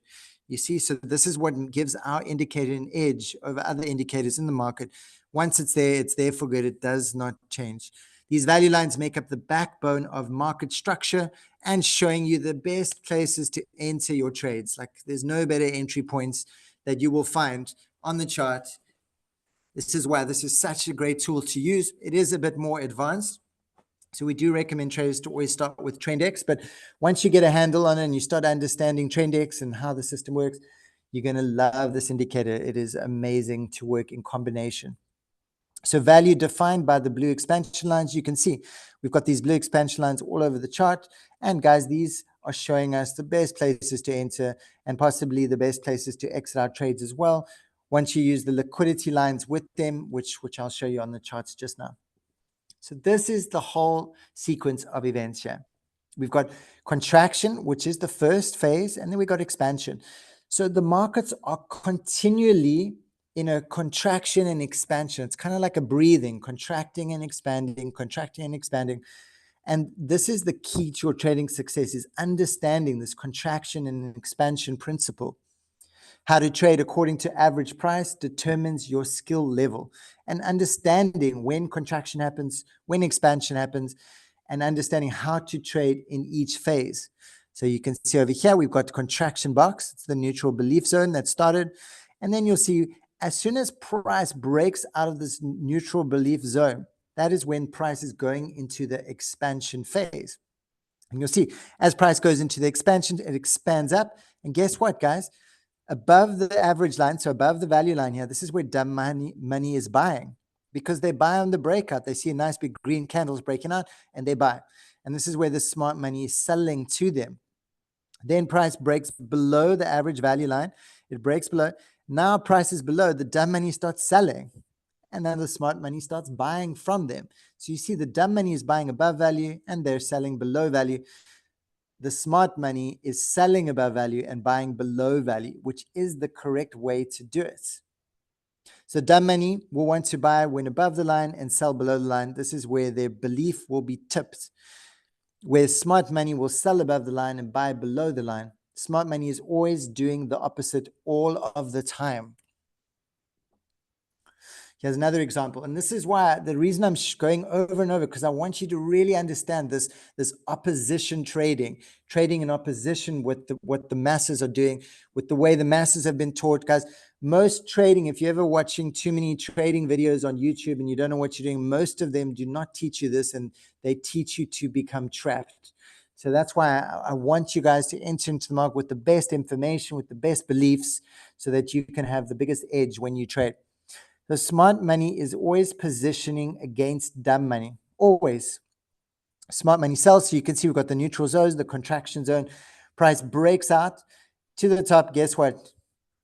You see, so this is what gives our indicator an edge over other indicators in the market. Once it's there for good. It does not change. These value lines make up the backbone of market structure and showing you the best places to enter your trades. Like there's no better entry points that you will find on the chart. This is why this is such a great tool to use. It is a bit more advanced. So we do recommend traders to always start with TrendX, but once you get a handle on it and you start understanding TrendX and how the system works, you're going to love this indicator. It is amazing to work in combination. So value defined by the blue expansion lines, you can see we've got these blue expansion lines all over the chart. And guys, these are showing us the best places to enter and possibly the best places to exit our trades as well. Once you use the liquidity lines with them, which I'll show you on the charts just now. So this is the whole sequence of events here. We've got contraction, which is the first phase, and then we've got expansion. So the markets are continually in a contraction and expansion. It's kind of like a breathing, contracting and expanding, contracting and expanding. And this is the key to your trading success, is understanding this contraction and expansion principle. How to trade according to average price determines your skill level, and understanding when contraction happens, when expansion happens, and understanding how to trade in each phase. So you can see over here, we've got contraction box. It's the neutral belief zone that started. And then you'll see as soon as price breaks out of this neutral belief zone, that is when price is going into the expansion phase. And you'll see as price goes into the expansion, it expands up. And guess what, guys? Above the average line, so above the value line here, this is where dumb money is buying, because they buy on the breakout. They see a nice big green candles breaking out and they buy. And this is where the smart money is selling to them. Then price breaks below the average value line. It breaks below. Now price is below. The dumb money starts selling. And then the smart money starts buying from them. So you see the dumb money is buying above value and they're selling below value. The smart money is selling above value and buying below value, which is the correct way to do it. So dumb money will want to buy when above the line and sell below the line. This is where their belief will be tipped. Where smart money will sell above the line and buy below the line. Smart money is always doing the opposite all of the time. Here's another example. And this is why the reason I'm going over and over, because I want you to really understand this opposition trading in opposition with what the masses are doing, with the way the masses have been taught. Guys, most trading, if you're ever watching too many trading videos on YouTube and you don't know what you're doing, most of them do not teach you this, and they teach you to become trapped. So that's why I want you guys to enter into the market with the best information, with the best beliefs, so that you can have the biggest edge when you trade. The smart money is always positioning against dumb money, always. Smart money sells, so you can see we've got the neutral zones, the contraction zone. Price breaks out to the top. Guess what?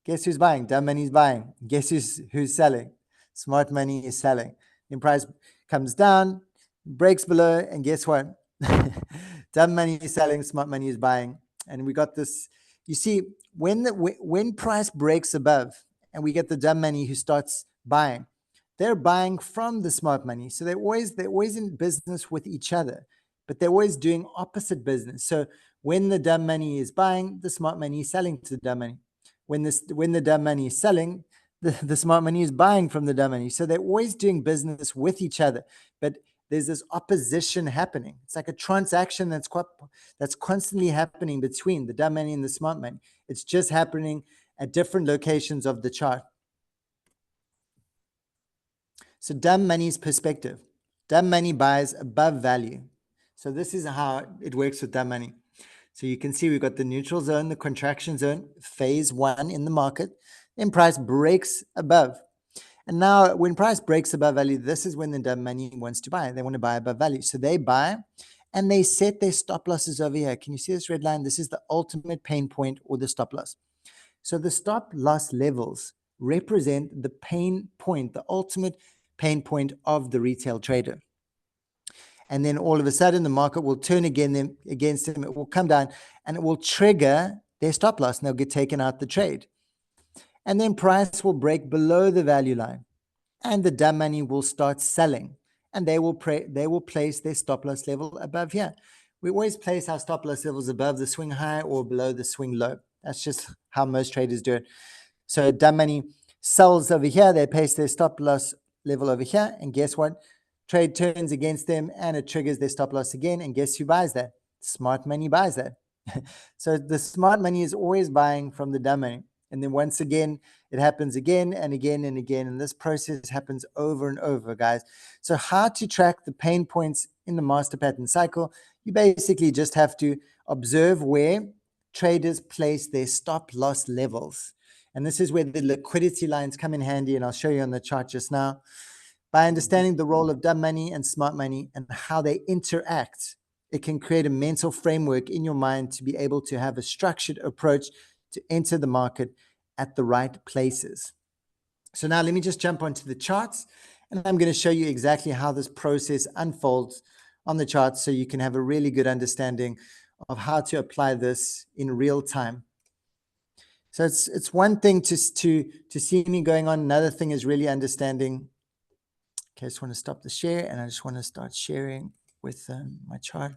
Guess who's buying? Dumb money is buying. Guess who's selling? Smart money is selling. Then price comes down, breaks below, and guess what? Dumb money is selling, smart money is buying. And we got this. You see, when price breaks above and we get the dumb money who starts buying, they're buying from the smart money. So they're always in business with each other, but they're always doing opposite business. So when the dumb money is buying, the smart money is selling to the dumb money. When the dumb money is selling, the smart money is buying from the dumb money. So they're always doing business with each other, but there's this opposition happening. It's like a transaction that's constantly happening between the dumb money and the smart money. It's just happening at different locations of the chart. So dumb money's perspective. Dumb money buys above value. So this is how it works with dumb money. So you can see we've got the neutral zone, the contraction zone, phase one in the market. Then price breaks above. And now when price breaks above value, this is when the dumb money wants to buy. They want to buy above value. So they buy and they set their stop losses over here. Can you see this red line? This is the ultimate pain point or the stop loss. So the stop loss levels represent the pain point, the ultimate pain point of the retail trader. And then all of a sudden the market will turn against them. It will come down and it will trigger their stop loss and they'll get taken out the trade. And then price will break below the value line and the dumb money will start selling and they will place their stop loss level above here. We always place our stop loss levels above the swing high or below the swing low. That's just how most traders do it. So dumb money sells over here. They place their stop loss level over here. And guess what? Trade turns against them and it triggers their stop loss again. And guess who buys that? Smart money buys that. So the smart money is always buying from the dumb money. And then once again, it happens again and again and again. And this process happens over and over, guys. So how to track the pain points in the master pattern cycle? You basically just have to observe where traders place their stop loss levels. And this is where the liquidity lines come in handy. And I'll show you on the chart just now. By understanding the role of dumb money and smart money and how they interact, it can create a mental framework in your mind to be able to have a structured approach to enter the market at the right places. So now let me just jump onto the charts and I'm going to show you exactly how this process unfolds on the charts so you can have a really good understanding of how to apply this in real time. So it's one thing to see me going on. Another thing is really understanding. Okay, I just want to stop the share and I just want to start sharing with my chart.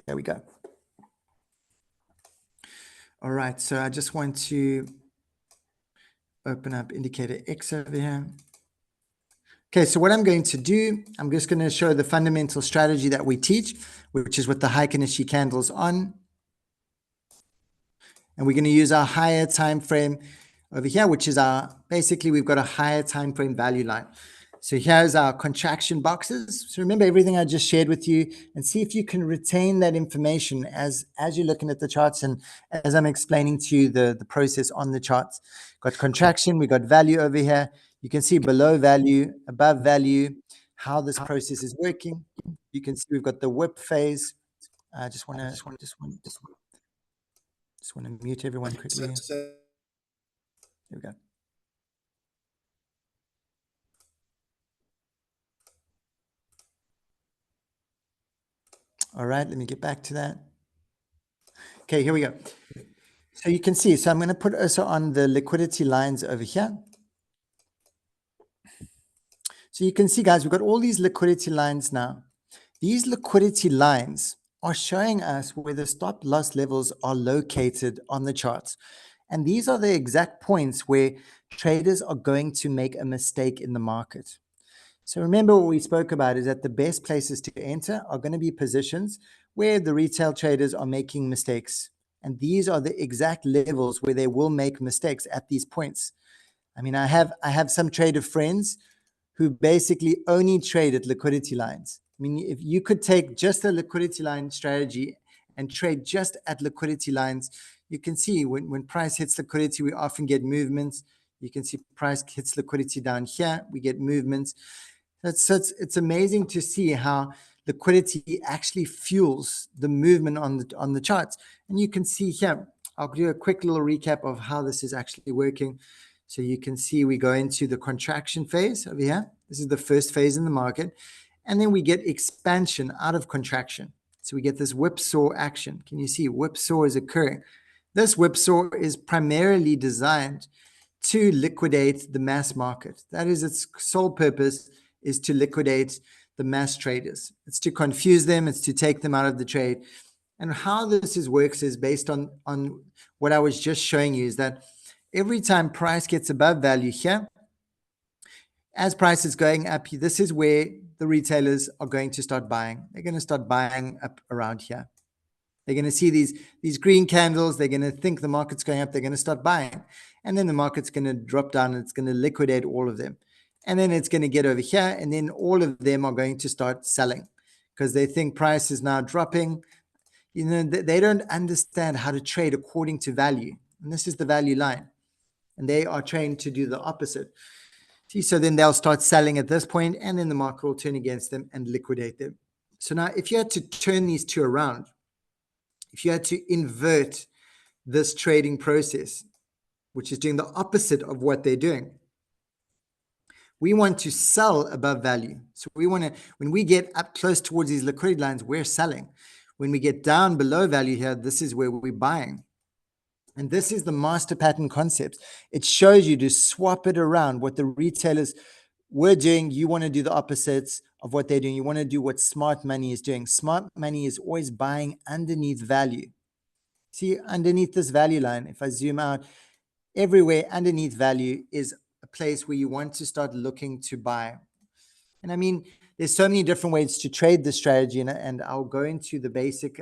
There we go. All right, so I just want to open up indicator X over here. Okay, so what I'm going to do, I'm just going to show the fundamental strategy that we teach, which is with the high Kanishi candles on. And we're going to use our higher time frame over here, which is basically we've got a higher time frame value line. So here's our contraction boxes. So remember everything I just shared with you and see if you can retain that information as you're looking at the charts and as I'm explaining to you the process on the charts. Got contraction, we got value over here. You can see below value, above value, how this process is working. You can see we've got the whip phase. I just want to mute everyone quickly. There we go. All right, let me get back to that. Okay, here we go. So you can see, so I'm going to put also on the liquidity lines over here. So you can see, guys, we've got all these liquidity lines now. These liquidity lines are showing us where the stop loss levels are located on the charts. And these are the exact points where traders are going to make a mistake in the market. So remember what we spoke about is that the best places to enter are going to be positions where the retail traders are making mistakes. And these are the exact levels where they will make mistakes at these points. I mean, I have some trader friends who basically only trade at liquidity lines. I mean, if you could take just a liquidity line strategy and trade just at liquidity lines, you can see when price hits liquidity, we often get movements. You can see price hits liquidity down here, we get movements. It's amazing to see how liquidity actually fuels the movement on the charts. And you can see here, I'll do a quick little recap of how this is actually working. So you can see we go into the contraction phase over here. This is the first phase in the market. And then we get expansion out of contraction. So we get this whipsaw action. Can you see whipsaw is occurring? This whipsaw is primarily designed to liquidate the mass market. That is its sole purpose, is to liquidate the mass traders. It's to confuse them. It's to take them out of the trade. And how this works is based on what I was just showing you, is that every time price gets above value here, as price is going up, this is where the retailers are going to start buying. They're going to start buying up around here. They're going to see these green candles. They're going to think the market's going up. They're going to start buying. And then the market's going to drop down and it's going to liquidate all of them. And then it's going to get over here. And then all of them are going to start selling because they think price is now dropping. You know, they don't understand how to trade according to value. And this is the value line. and they are trained to do the opposite. See, so then they'll start selling at this point, and then the market will turn against them and liquidate them. So now if you had to turn these two around, if you had to invert this trading process, which is doing the opposite of what they're doing, we want to sell above value. So we want to, when we get up close towards these liquidity lines, we're selling. When we get down below value here, this is where we're buying. And this is the master pattern concept. It shows you to swap it around. What the retailers were doing, you want to do the opposites of what they're doing. You want to do what smart money is doing. Smart money is always buying underneath value. See, underneath this value line, if I zoom out, everywhere underneath value is a place where you want to start looking to buy. And I mean, there's so many different ways to trade this strategy, and I'll go into the basic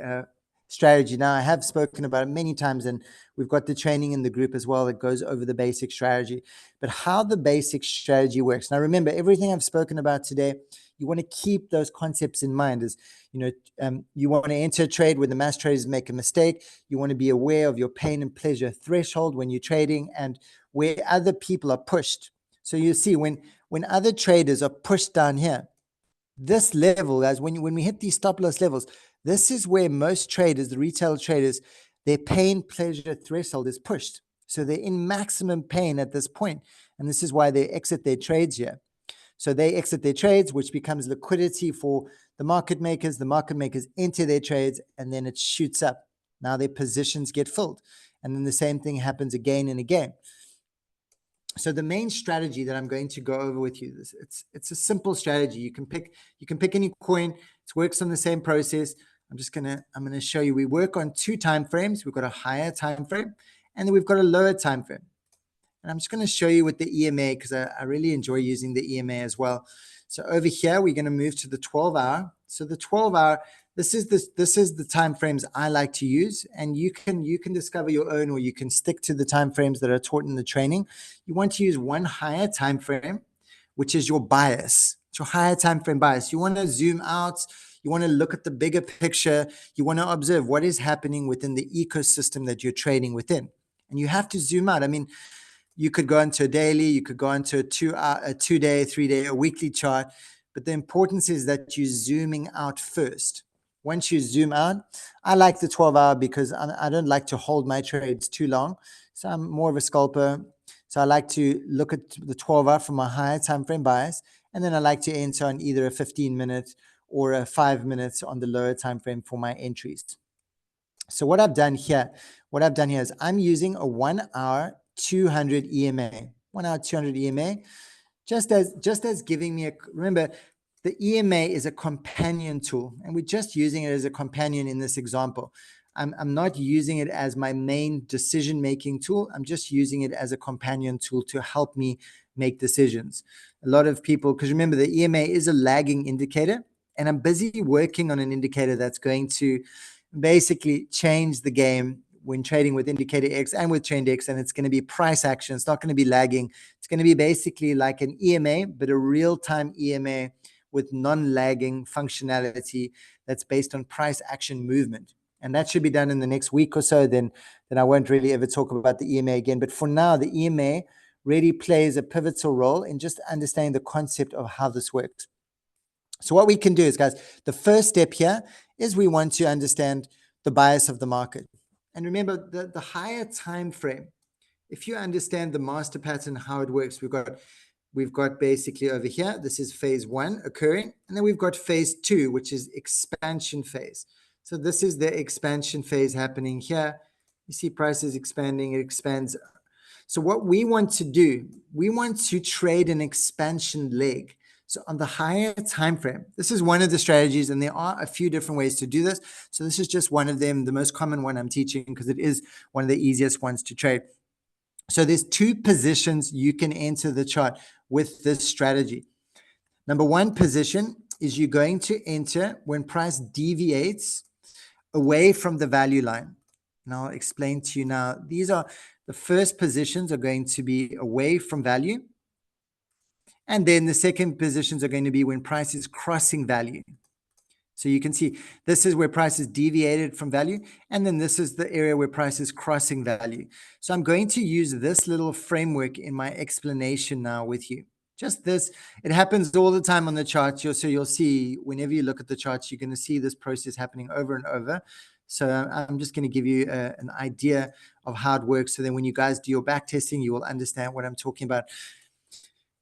strategy. Now, I have spoken about it many times, and we've got the training in the group as well that goes over the basic strategy. But how the basic strategy works. Now, remember, everything I've spoken about today, you want to keep those concepts in mind. Is, you want to enter a trade when the mass traders make a mistake. You want to be aware of your pain and pleasure threshold when you're trading, and where other people are pushed. So you see, when other traders are pushed down here, this level, guys, when we hit these stop loss levels, this is where most traders, the retail traders, their pain pleasure threshold is pushed. So they're in maximum pain at this point, and this is why they exit their trades here. So they exit their trades, which becomes liquidity for the market makers. The market makers enter their trades, and then it shoots up. Now their positions get filled, and then the same thing happens again and again. So the main strategy that I'm going to go over with you, it's a simple strategy. You can pick any coin. It works on the same process. I'm going to show you. We work on two time frames. We've got a higher time frame, and then we've got a lower time frame. And I'm just going to show you with the EMA, because I really enjoy using the EMA as well. So over here, we're going to move to the 12-hour. So the 12-hour, this is the time frames I like to use, and you can discover your own, or you can stick to the time frames that are taught in the training. You want to use one higher time frame, which is your bias. It's your higher time frame bias. You want to zoom out. You want to look at the bigger picture. You want to observe what is happening within the ecosystem that you're trading within, and you have to zoom out. I mean, you could go into a daily, you could go into a 2-day, 3-day, a weekly chart, but the importance is that you're zooming out first. Once you zoom out, I like the 12-hour because I don't like to hold my trades too long. So I'm more of a scalper. So I like to look at the 12-hour from a higher time frame bias, and then I like to enter on either a 15-minute or a 5 minutes on the lower time frame for my entries. So what I've done here is I'm using a 1 hour 200 EMA, 1 hour 200 EMA, just as giving me remember, the EMA is a companion tool, and we're just using it as a companion in this example. I'm not using it as my main decision-making tool. I'm just using it as a companion tool to help me make decisions. A lot of people, because remember, the EMA is a lagging indicator, and I'm busy working on an indicator that's going to basically change the game when trading with indicator X and with trend X, and it's going to be price action. It's not going to be lagging. It's going to be basically like an EMA, but a real-time EMA with non-lagging functionality that's based on price action movement. And that should be done in the next week or so. Then I won't really ever talk about the EMA again. But for now, the EMA really plays a pivotal role in just understanding the concept of how this works. So what we can do is, guys, the first step here is we want to understand the bias of the market. And remember, the higher time frame, if you understand the master pattern, how it works, we've got basically over here, this is phase 1 occurring, and then we've got phase 2, which is expansion phase. So this is the expansion phase happening here. You see prices expanding, it expands. So what we want to do, we want to trade an expansion leg. So on the higher time frame, this is one of the strategies, and there are a few different ways to do this. So this is just one of them, the most common one I'm teaching, because it is one of the easiest ones to trade. So there's 2 positions you can enter the chart with this strategy. Number 1 position is you're going to enter when price deviates away from the value line. And I'll explain to you now. These are the first positions are going to be away from value. And then the second positions are going to be when price is crossing value. So you can see this is where price is deviated from value. And then this is the area where price is crossing value. So I'm going to use this little framework in my explanation now with you. Just this, it happens all the time on the charts. So you'll see whenever you look at the charts, you're going to see this process happening over and over. So I'm just going to give you an idea of how it works. So then when you guys do your back testing, you will understand what I'm talking about.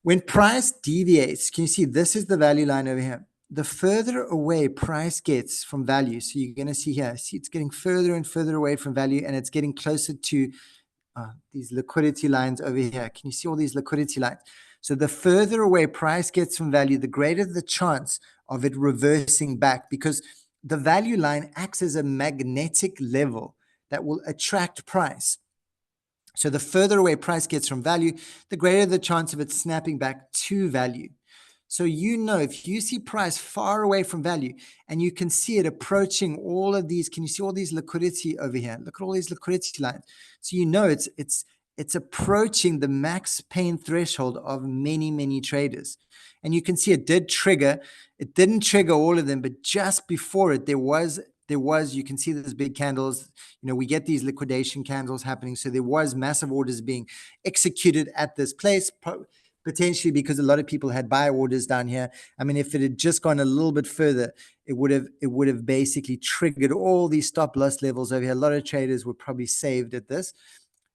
When price deviates, can you see this is the value line over here? The further away price gets from value, so you're going to see here, see it's getting further and further away from value, and it's getting closer to these liquidity lines over here. Can you see all these liquidity lines? So the further away price gets from value, the greater the chance of it reversing back, because the value line acts as a magnetic level that will attract price. So the further away price gets from value, the greater the chance of it snapping back to value. So you know, if you see price far away from value and you can see it approaching all of these, can you see all these liquidity over here? Look at all these liquidity lines. So you know it's approaching the max pain threshold of many, many traders. And you can see it didn't trigger all of them, but just before it, you can see those big candles. We get these liquidation candles happening. So there was massive orders being executed at this place, potentially because a lot of people had buy orders down here. I mean, if it had just gone a little bit further, it would have basically triggered all these stop loss levels over here. A lot of traders were probably saved at this.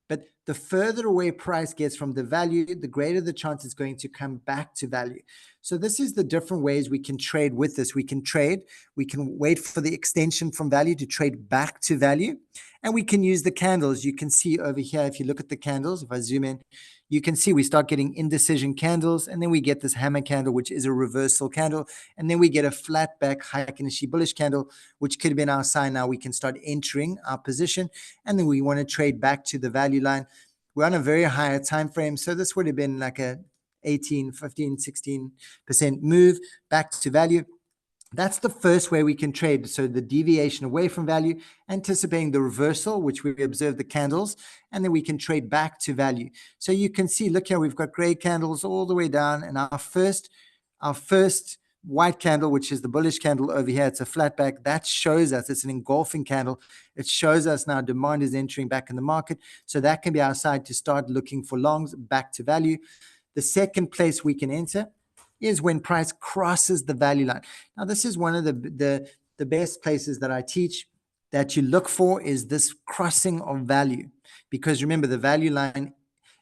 But the further away price gets from the value, the greater the chance it's going to come back to value. So this is the different ways we can trade with this. We can wait for the extension from value to trade back to value. And we can use the candles. You can see over here, if you look at the candles, if I zoom in, you can see we start getting indecision candles, and then we get this hammer candle, which is a reversal candle, and then we get a flat back Heikin-Ashi bullish candle, which could have been our sign. Now we can start entering our position, and then we want to trade back to the value line. We're on a very higher time frame, so this would have been like a 18, 15, 16% move back to value. That's the first way we can trade. So the deviation away from value, anticipating the reversal, which we observe the candles, and then we can trade back to value. So you can see, look here, we've got gray candles all the way down, and our first white candle, which is the bullish candle over here, it's a flat back. That shows us it's an engulfing candle. It shows us now demand is entering back in the market. So that can be our side to start looking for longs back to value. The second place we can enter is when price crosses the value line. Now, this is one of the best places that I teach that you look for, is this crossing of value. Because remember, the value line,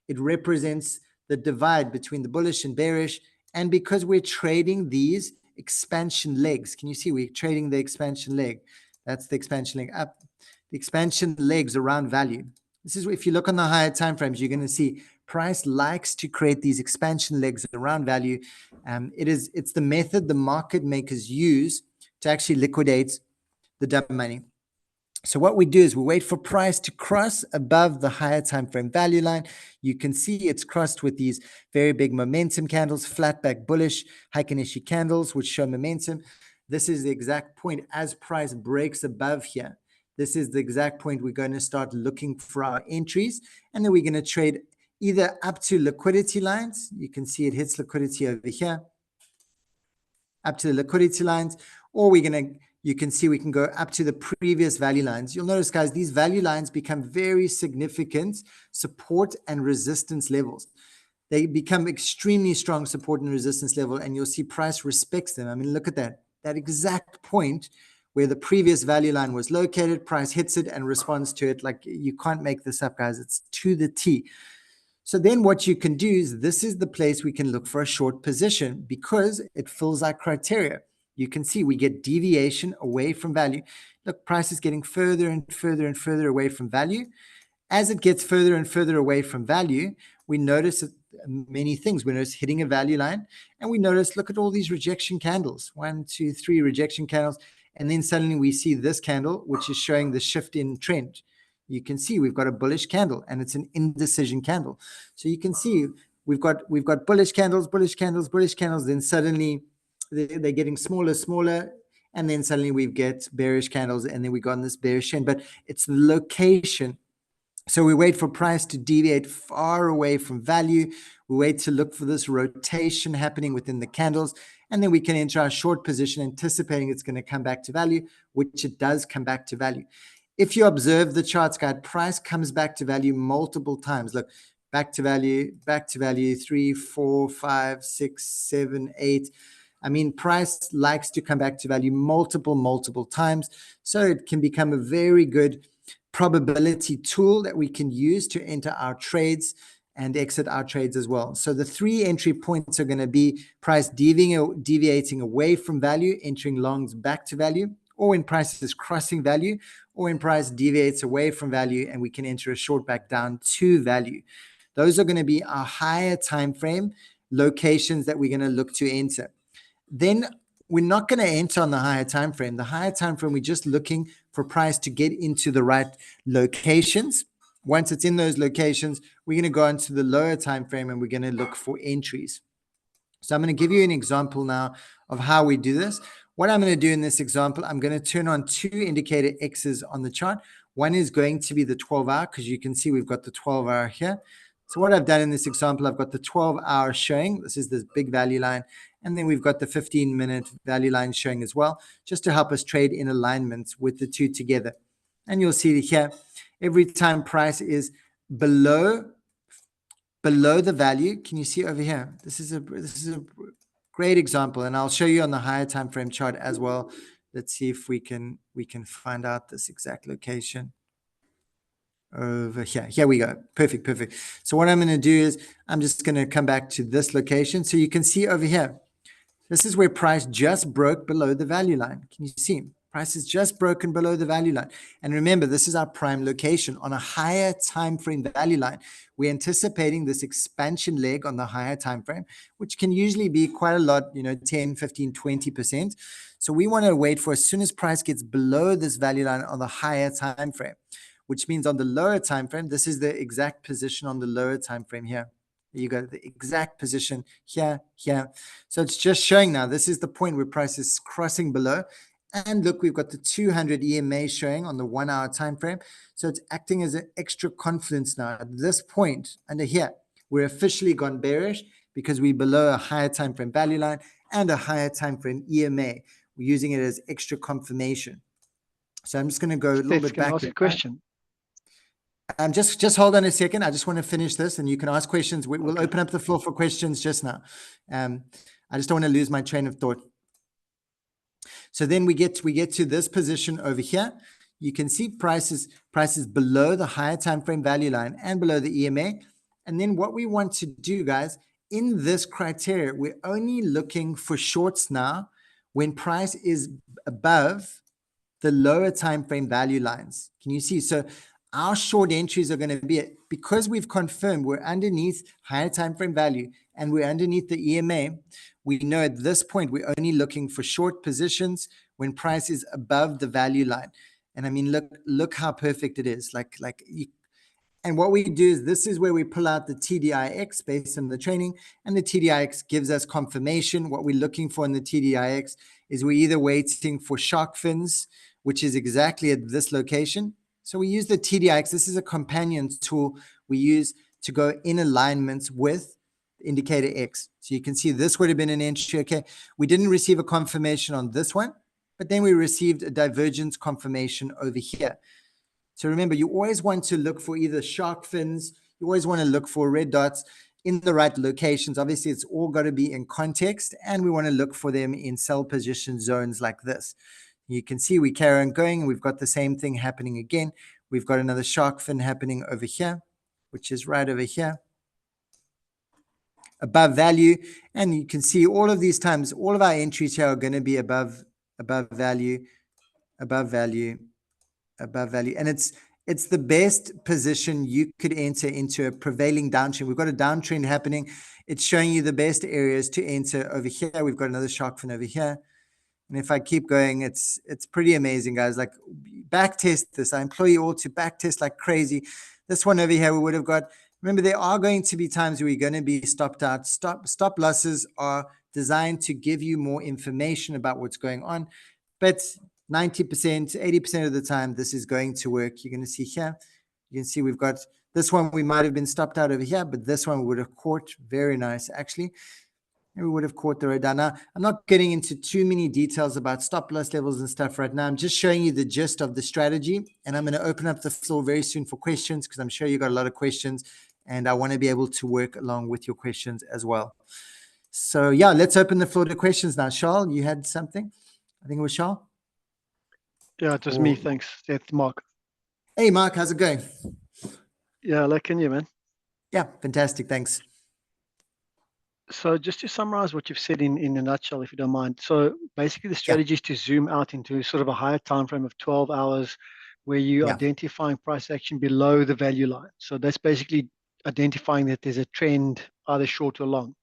it represents the divide between the bullish and bearish. And because we're trading these expansion legs, can you see we're trading the expansion leg? That's the expansion leg up. The expansion legs around value. This is, if you look on the higher time frames, you're going to see price likes to create these expansion legs around value. It's the method the market makers use to actually liquidate the dump money. So what we do is we wait for price to cross above the higher time frame value line. You can see it's crossed with these very big momentum candles, flat back bullish Heikin-Ashi candles, which show momentum. This is the exact point as price breaks above here. This is the exact point we're going to start looking for our entries, and then we're going to trade either up to liquidity lines. You can see it hits liquidity over here, up to the liquidity lines, or you can see we can go up to the previous value lines. You'll notice, guys, these value lines become very significant support and resistance levels. They become extremely strong support and resistance level, and you'll see price respects them. I mean, look at that exact point where the previous value line was located, price hits it and responds to it. Like, you can't make this up, guys. It's to the T. So then what you can do is, this is the place we can look for a short position because it fills our criteria. You can see we get deviation away from value. Look, price is getting further and further and further away from value. As it gets further and further away from value, we notice many things. We notice hitting a value line, and we notice, look at all these rejection candles. 1, 2, 3 rejection candles. And then suddenly we see this candle, which is showing the shift in trend. You can see we've got a bullish candle, and it's an indecision candle. So you can see we've got bullish candles, bullish candles, bullish candles. Then suddenly they're getting smaller, and then suddenly we get bearish candles, and then we got on this bearish trend. But it's the location So we wait for price to deviate far away from value. We wait to look for this rotation happening within the candles, and then we can enter our short position anticipating it's going to come back to value, which it does come back to value. If you observe the charts guide, price comes back to value multiple times. Look, back to value, 3, 4, 5, 6, 7, 8. I mean, price likes to come back to value multiple times. So it can become a very good probability tool that we can use to enter our trades and exit our trades as well. So the 3 entry points are going to be price deviating away from value, entering longs back to value, or when price is crossing value, or when price deviates away from value and we can enter a short back down to value. Those are going to be our higher time frame locations that we're going to look to enter. Then we're not going to enter on the higher time frame. The higher time frame, we're just looking for price to get into the right locations. Once it's in those locations, we're going to go into the lower time frame and we're going to look for entries. So I'm going to give you an example now of how we do this. What I'm going to do in this example, I'm going to turn on 2 indicator X's on the chart. One is going to be the 12-hour, because you can see we've got the 12-hour here. So what I've done in this example, I've got the 12-hour showing. This is this big value line. And then we've got the 15-minute value line showing as well, just to help us trade in alignment with the two together. And you'll see here, every time price is below the value, can you see over here? This is a great example, and I'll show you on the higher time frame chart as well. Let's see if we can find out this exact location over here. Here we go. Perfect. So what I'm going to do is I'm just going to come back to this location. So you can see over here, this is where price just broke below the value line. Can you see? Price is just broken below the value line. And remember, this is our prime location on a higher time frame value line. We're anticipating this expansion leg on the higher time frame, which can usually be quite a lot, 10, 15, 20%. So we want to wait for as soon as price gets below this value line on the higher time frame, which means on the lower time frame, this is the exact position on the lower time frame here. You got the exact position here. So it's just showing now, this is the point where price is crossing below. And look, we've got the 200 EMA showing on the 1 hour time frame. So it's acting as an extra confidence now. At this point under here, we're officially gone bearish because we're below a higher time frame value line and a higher time frame EMA. We're using it as extra confirmation. So I'm just going to go a little bit back. Can I ask a question? Just hold on a second. I just want to finish this, and you can ask questions. We'll open up the floor for questions just now. I just don't want to lose my train of thought. So then we get to this position over here. You can see prices below the higher time frame value line and below the EMA. And then what we want to do, guys, in this criteria, we're only looking for shorts now when price is above the lower time frame value lines. Can you see? So our short entries are going to be, because we've confirmed we're underneath higher time frame value and we're underneath the EMA, we know at this point we're only looking for short positions when price is above the value line. And I mean, look how perfect it is. And what we do is, this is where we pull out the TDIX based on the training, and the TDIX gives us confirmation. What we're looking for in the TDIX is we're either waiting for shark fins, which is exactly at this location. So we use the TDIX. This is a companion tool we use to go in alignment with indicator X. So you can see this would have been an entry. Okay, we didn't receive a confirmation on this one, but then we received a divergence confirmation over here. So remember, you always want to look for either shark fins, you always want to look for red dots in the right locations. Obviously, it's all got to be in context, and we want to look for them in sell position zones like this. You can see we carry on going, and we've got the same thing happening again. We've got another shark fin happening over here, which is right over here, above value. And you can see all of these times, all of our entries here are going to be above value. And it's the best position you could enter into a prevailing downtrend. We've got a downtrend happening. It's showing you the best areas to enter over here. We've got another shark fin over here. And if I keep going, it's pretty amazing, guys. Like, back test this. I implore you all to back test like crazy. This one over here, we would have got, remember, there are going to be times where you're going to be stopped out. Stop losses are designed to give you more information about what's going on. But 90%, 80% of the time, this is going to work. You're going to see here, You can see we've got this one, we might have been stopped out over here, but this one we would have caught. Very nice, actually. We would have caught the red down. Now, I'm not getting into too many details about stop loss levels and stuff right now. I'm just showing you the gist of the strategy, and I'm going to open up the floor very soon for questions because I'm sure you got a lot of questions, and I want to be able to work along with your questions as well. So yeah, let's open the floor to questions now. Charles, you had something? I think it was Charles. Yeah, just me. Thanks, Seth. Mark. Hey, Mark, how's it going? Yeah, like, can you, man? Yeah, fantastic. Thanks. So just to summarize what you've said in a nutshell, if you don't mind. So basically the strategy is to zoom out into sort of a higher time frame of 12 hours where you're Yeah. identifying price action below the value line. So that's basically identifying that there's a trend either short or long.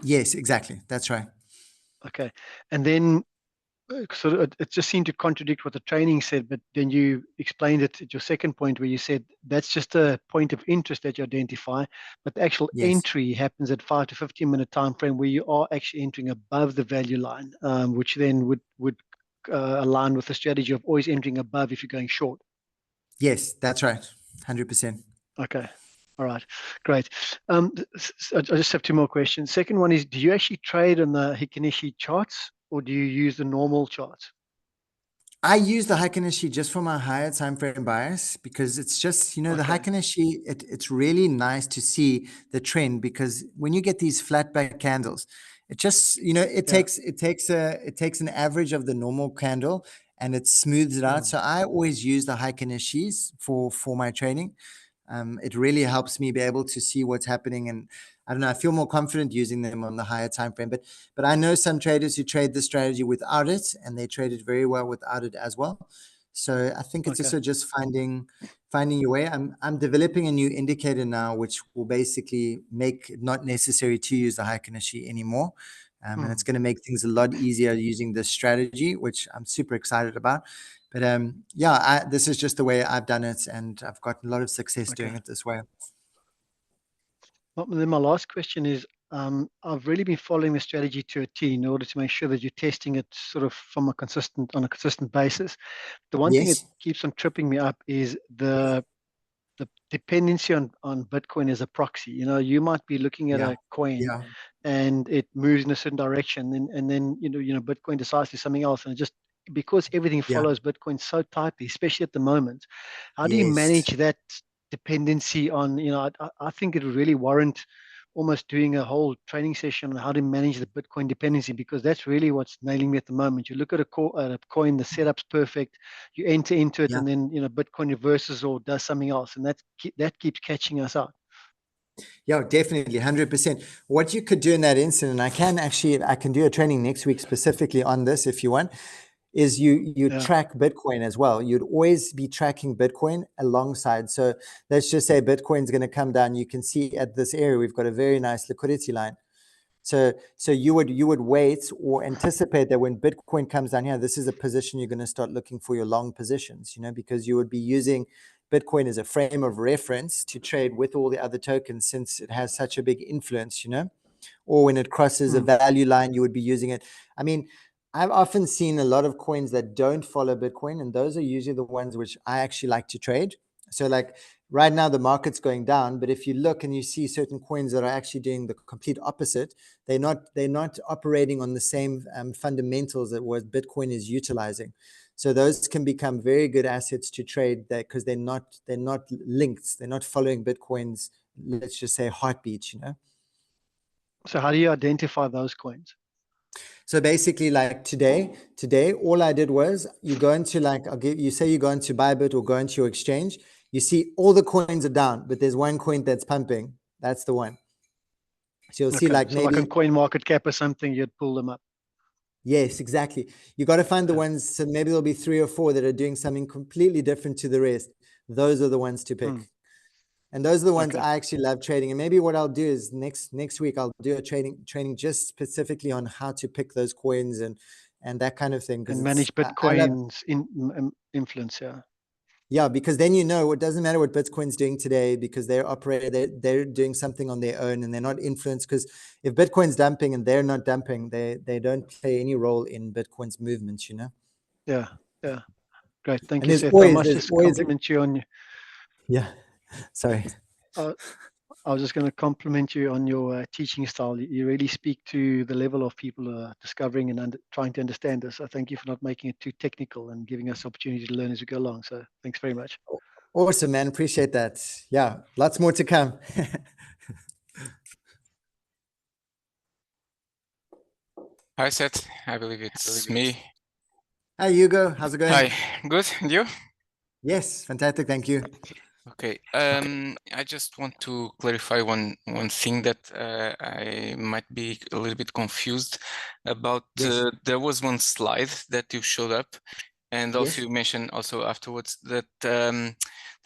Yes, exactly. That's right. Okay. And then sort of it just seemed to contradict what the training said, but then you explained it at your second point where you said that's just a point of interest that you identify, but the actual Yes. entry happens at 5 to 15-minute time frame where you are actually entering above the value line, which then would align with the strategy of always entering above if you're going short. Yes, that's right. 100%. Okay. All right, great. I just have two more questions. Second one is, do you actually trade on the Hikinishi charts or do you use the normal charts? I use the Heiken just for my higher time frame bias because it's just, the Okay. Heiken it's really nice to see the trend because when you get these flat back candles, it just, it Yeah. takes an average of the normal candle and it smooths it out. Mm. So I always use the Heiken for my trading. It really helps me be able to see what's happening, and I don't know, I feel more confident using them on the higher time frame. But I know some traders who trade the strategy without it, and they trade it very well without it as well. So I think it's Okay. also just finding your way. I'm developing a new indicator now, which will basically make it not necessary to use the Heiken anymore. And it's going to make things a lot easier using this strategy, which I'm super excited about. But yeah, this is just the way I've done it, and I've gotten a lot of success doing it this way. Well, then my last question is, I've really been following the strategy to a T in order to make sure that you're testing it sort of on a consistent basis. The one thing that Yes. keeps on tripping me up is the dependency on Bitcoin as a proxy. You might be looking at Yeah. a coin Yeah. and it moves in a certain direction, and then Bitcoin decides to do something else, and it just because everything Yeah. follows Bitcoin so tightly, especially at the moment. How do you Yes. manage that dependency on, I think it would really warrant almost doing a whole training session on how to manage the Bitcoin dependency, because that's really what's nailing me at the moment. You look at a coin, the setup's perfect, you enter into it, Yeah. and then Bitcoin reverses or does something else, and that keeps catching us out. Yeah, definitely, 100%. What you could do in that instant, and I can do a training next week specifically on this if you want, is you Yeah. track Bitcoin as well. You'd always be tracking Bitcoin alongside. So let's just say Bitcoin's going to come down. You can see at this area, we've got a very nice liquidity line. So you would wait or anticipate that when Bitcoin comes down here, this is a position you're going to start looking for your long positions, because you would be using Bitcoin as a frame of reference to trade with all the other tokens since it has such a big influence, or when it crosses a value line, you would be using it. I mean, I've often seen a lot of coins that don't follow Bitcoin, and those are usually the ones which I actually like to trade. So like right now, the market's going down, but if you look and you see certain coins that are actually doing the complete opposite, they're not operating on the same fundamentals that what Bitcoin is utilizing. So those can become very good assets to trade that because they're not linked, they're not following Bitcoin's, let's just say, heartbeat. So how do you identify those coins? So basically, like today, all I did was you go into you go into Bybit or go into your exchange, you see all the coins are down, but there's one coin that's pumping. That's the one. So you'll see Okay, like so like on maybe, Coin Market Cap or something, you'd pull them up. yes, exactly. You got to find the Yeah. ones, so maybe there'll be 3 or 4 that are doing something completely different to the rest. Those are the ones to pick. And those are the ones Okay. I actually love trading. And maybe what I'll do is next week I'll do a training just specifically on how to pick those coins and that kind of thing. Because And it's manage I love, Bitcoin's influence. Yeah. yeah, because then it doesn't matter what Bitcoin's doing today because they're doing something on their own and they're not influenced. Because if Bitcoin's dumping and they're not dumping, they don't play any role in Bitcoin's movements. Yeah. Yeah. Great. Thank And you, there's Seth. I always must there's just always a compliment you on yeah. Sorry. I was just going to compliment you on your teaching style. You really speak to the level of people who are discovering and trying to understand this. So thank you for not making it too technical and giving us opportunity to learn as we go along. So thanks very much. Awesome, man. Appreciate that. Yeah, lots more to come. Hi, Seth. I believe it's me. Hi, Hugo. How's it going? Hi. Good. And you? Yes, fantastic. Thank you. Okay. I just want to clarify one thing that I might be a little bit confused about. Yes. There was one slide that you showed up, and also Yes. you mentioned also afterwards that the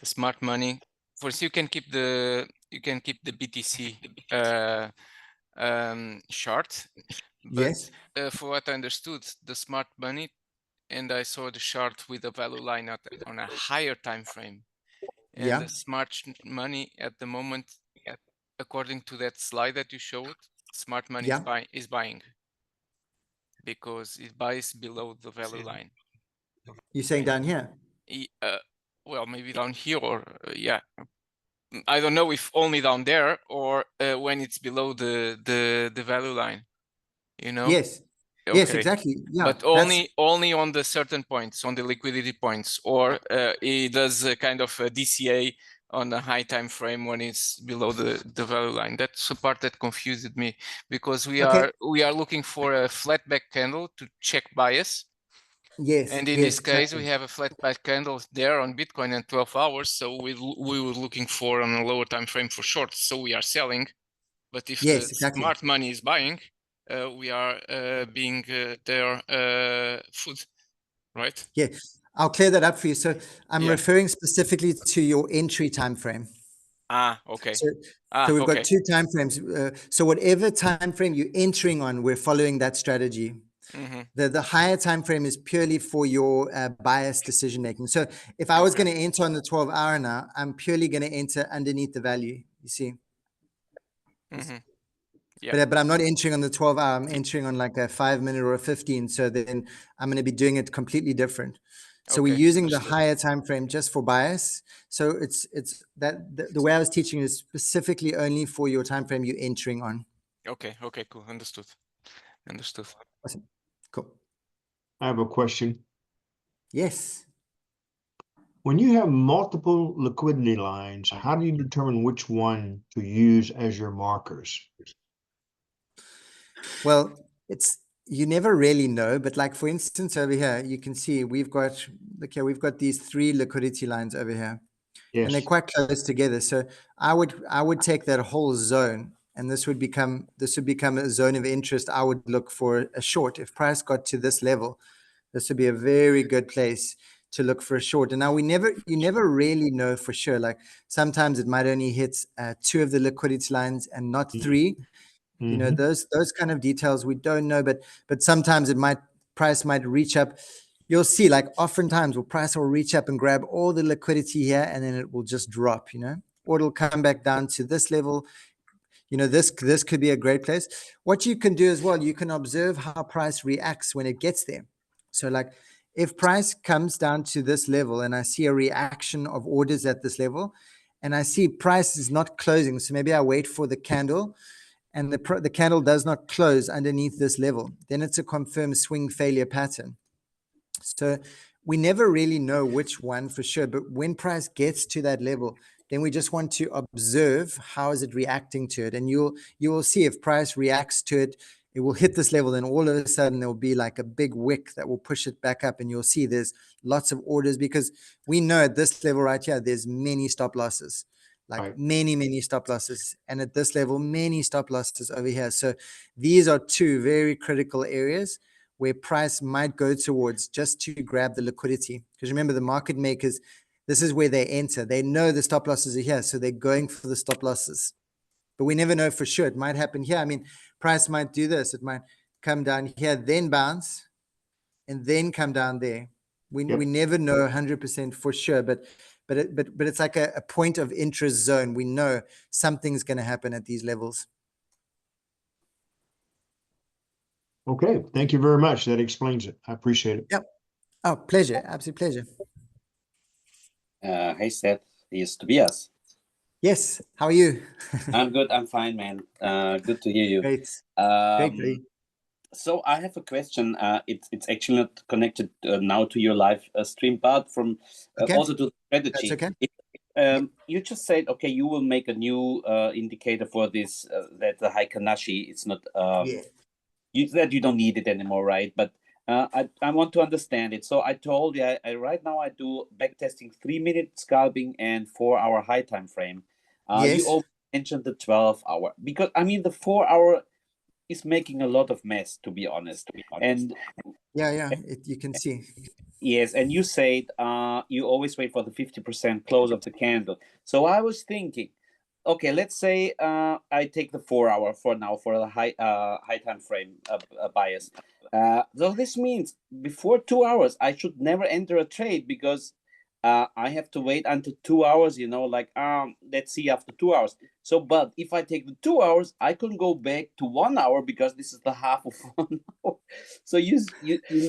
smart money. First, you can keep the BTC chart, but Yes. for what I understood, the smart money, and I saw the chart with the value line on a higher time frame, and Yeah. the smart money at the moment, according to that slide that you showed, smart money Yeah. is buying because it buys below the value line. You're saying down here? Well, maybe down here, or yeah, I don't know if only down there or when it's below the value line, you know? Yes. Yes, Okay. exactly. Yeah. But only on the certain points, on the liquidity points, or it does a kind of a DCA on a high time frame when it's below the value line. That's the part that confused me, because we are looking for a flat back candle to check bias. Yes. And in Yes, this case, exactly. we have a flat back candle there on Bitcoin in 12 hours. So we were looking for on a lower time frame for shorts. So we are selling. But if the Yes, exactly. smart money is buying, we are being their food, right? Yeah. I'll clear that up for you. So I'm Yeah. referring specifically to your entry time frame. Okay. So we've Okay. got two time frames. So whatever time frame you're entering on, we're following that strategy. Mm-hmm. The higher time frame is purely for your bias decision making. So if I was going to enter on the 12-hour now, I'm purely going to enter underneath the value. You see. Mm-hmm. Yeah. But I'm not entering on the 12-hour. I'm entering on like a 5-minute or a 15. So then I'm going to be doing it completely different. So we're using the higher time frame just for bias. So it's that the way I was teaching is specifically only for your time frame you're entering on. Okay. Okay. Cool. Understood. Awesome. Cool. I have a question. Yes. When you have multiple liquidity lines, how do you determine which one to use as your markers? Well, you never really know, but like for instance over here, you can see we've got these 3 liquidity lines over here. Yes. And they're quite close together. So I would take that whole zone, and this would become a zone of interest. I would look for a short. If price got to this level, this would be a very good place to look for a short. And now you never really know for sure. Like sometimes it might only hit 2 of the liquidity lines and not 3. You know, those kind of details we don't know, but sometimes price might reach up. You'll see, like oftentimes price will reach up and grab all the liquidity here, and then it will just drop, you know, or it'll come back down to this level. You know, this could be a great place. What you can do as well, you can observe how price reacts when it gets there. So like if price comes down to this level and I see a reaction of orders at this level, and I see price is not closing, so maybe I wait for the candle, and the candle does not close underneath this level, then it's a confirmed swing failure pattern. So we never really know which one for sure, but when price gets to that level, then we just want to observe how is it reacting to it. And you will see if price reacts to it, it will hit this level, then all of a sudden there will be like a big wick that will push it back up, and you'll see there's lots of orders, because we know at this level right here, there's many stop losses. Like many stop losses, and at this level many stop losses over here. So these are 2 very critical areas where price might go towards just to grab the liquidity. Because remember, the market makers, this is where they enter. They know the stop losses are here, so they're going for the stop losses. But we never know for sure. It might happen here. I mean, price might do this. It might come down here, then bounce, and then come down there. We never know 100% for sure, but it's like a point of interest zone. We know something's going to happen at these levels. Okay, thank you very much. That explains it. I appreciate it. Yep. Oh, pleasure. Absolute pleasure. Hey, Seth. Here's Tobias. Yes. How are you? I'm good. I'm fine, man. Good to hear you. Great. Great. Um, so I have a question. It's actually not connected now to your live stream, but from Okay. also to That's strategy. okay. You just said, okay, you will make a new indicator for this that the Heikanashi. It's not Yeah. that you don't need it anymore, right? But I want to understand it. So I told you, I right now I do backtesting 3-minute scalping and 4-hour high time frame. You Yes. also mentioned the 12-hour because I mean the 4-hour is making a lot of mess, to be honest. And Yeah. You can see. yes, and you said you always wait for the 50% close of the candle. So I was thinking, okay, let's say I take the 4-hour for now for the high time frame bias. So this means before 2 hours, I should never enter a trade because I have to wait until 2 hours. Like let's see after 2 hours. So, but if I take the 2 hours, I can go back to 1 hour because this is the half of 1 hour. So you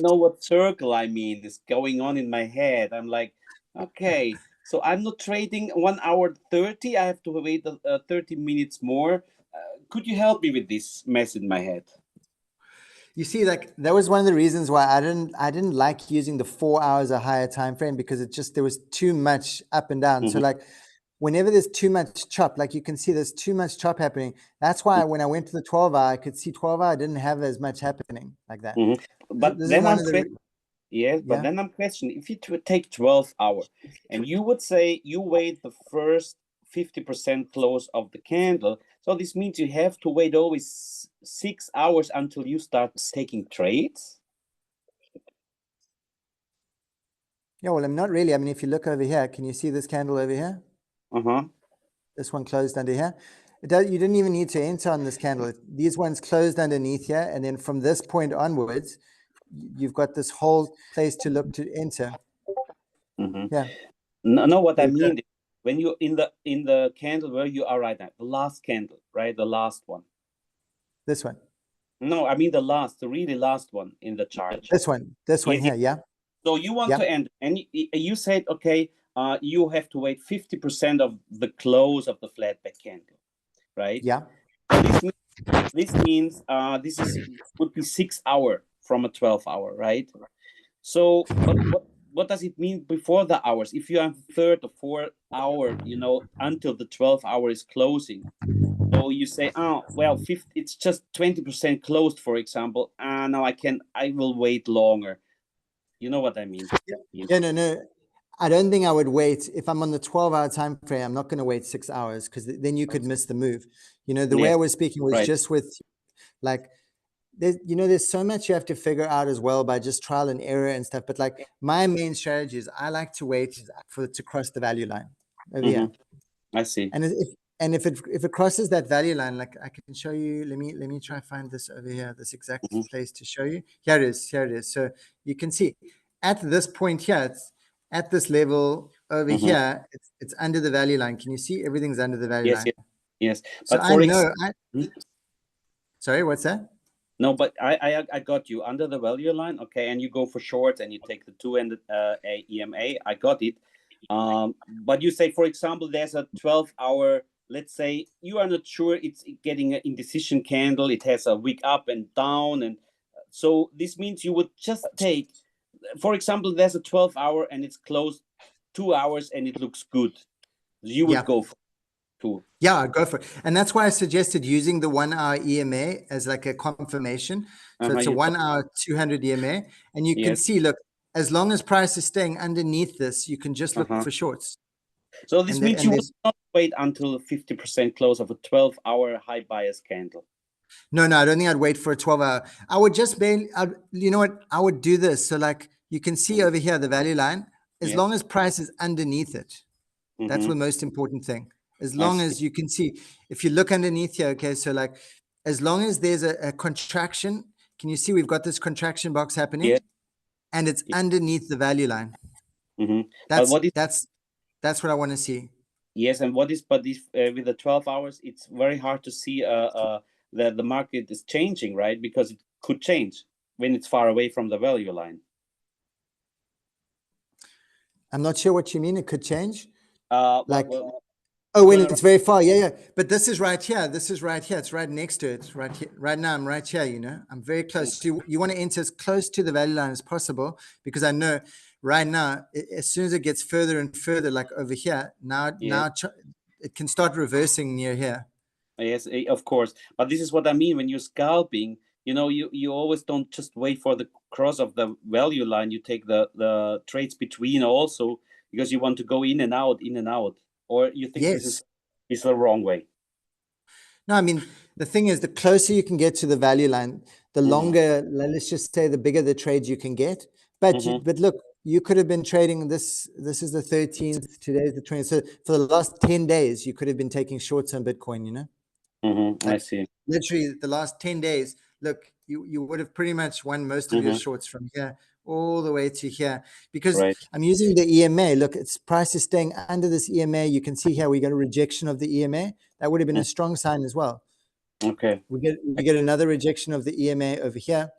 know what circle I mean is going on in my head. I'm like, okay. So I'm not trading 1 hour 30. I have to wait 30 minutes more. Could you help me with this mess in my head? You see, like that was one of the reasons why I didn't like using the 4 hours a higher time frame, because there was too much up and down. So Mhm. like whenever there's too much chop, like you can see there's too much chop happening. That's why when I went to the 12-hour, I could see 12-hour didn't have as much happening like that. Mhm. But This is then one I'm of the yes, but yeah. then I'm questioning if you take 12-hour and you would say you wait the first 50% close of the candle. So this means you have to wait always 6 hours until you start taking trades. Yeah, well, I'm not really. I mean, if you look over here, can you see this candle over here? Uh-huh. This one closed under here. You didn't even need to enter on this candle. These ones closed underneath here. And then from this point onwards, you've got this whole place to look to enter. Mm-hmm. Yeah. No, what I There you go. mean is when you in the candle where you are right now, the last candle, right? The last one. This one. No, I mean the really last one in the chart. This one. This one Yes, here. Yeah. So you want Yeah. to end, and you said, okay, you have to wait 50% of the close of the flat back candle, right? Yeah. So this means this would be 6 hour from a 12-hour, right? So, but what does it mean before the hours? If you have third or 4 hour, until the 12-hour is closing. So you say, oh well, 50, it's just 20% closed, for example. Now I will wait longer. You know what I mean? Yeah, no. I don't think I would wait. If I'm on the 12-hour time frame, I'm not going to wait 6 hours, because then you could miss the move. The way I was speaking was right. just with like, there's so much you have to figure out as well by just trial and error and stuff. But like my main strategy is I like to wait for it to cross the value line over here. I see. And if it crosses that value line, like I can show you. Let me try and find this over here, this exact place to show you. Here it is. So you can see at this point here, it's at this level over here, it's under the value line. Can you see everything's under the value line? Yes. So But I know. Sorry, what's that? No, but I got you under the value line, okay, and you go for shorts and you take the 2 and the EMA. I got it. But you say, for example, there's a 12-hour. Let's say you are not sure it's getting an indecision candle. It has a wick up and down, and so this means you would just take, for example, there's a 12-hour and it's closed 2 hours and it looks good. You would go for 2. Yeah, I'd go for it. And that's why I suggested using the 1-hour EMA as like a confirmation. So it's a 1-hour 200 EMA. And you can see, look, as long as price is staying underneath this, you can just look for shorts. So this means you will not wait until 50% close of a 12-hour high bias candle. No, I don't think I'd wait for a 12-hour. I would just you know what? I would do this. So like you can see over here, the value line, as long as price is underneath it, that's the most important thing. As long as you can see, if you look underneath here, okay, so like as long as there's a contraction, can you see we've got this contraction box happening? And it's underneath the value line. That's what I want to see. Yes, and with the 12 hours, it's very hard to see the market is changing, right? Because it could change when it's far away from the value line. I'm not sure what you mean. It could change. Oh, when Turn it's very far. Yeah, yeah. But this is right here. This is right here. It's right next to it. Right here. Right now, I'm right here, you know. I'm very close. You want to enter as close to the value line as possible, because I know right now, as soon as it gets further and further, like over here, now it can start reversing near here. Yes, of course. But this is what I mean when you're scalping. You know, you always don't just wait for the cross of the value line. You take the trades between also, because you want to go in and out, in and out. Or you think Yes. this is the wrong way? No, I mean, the thing is, the closer you can get to the value line, the longer, let's just say, the bigger the trades you can get. But but look, you could have been trading this. This is the 13th. Today is the 20th. So for the last 10 days, you could have been taking shorts on Bitcoin, you know? I see. Literally the last 10 days, look, you would have pretty much won most of your shorts from here all the way to here, because I'm using the EMA. Look, its price is staying under this EMA. You can see here we got a rejection of the EMA. That would have been a strong sign as well. Okay. We get another rejection of the EMA over here.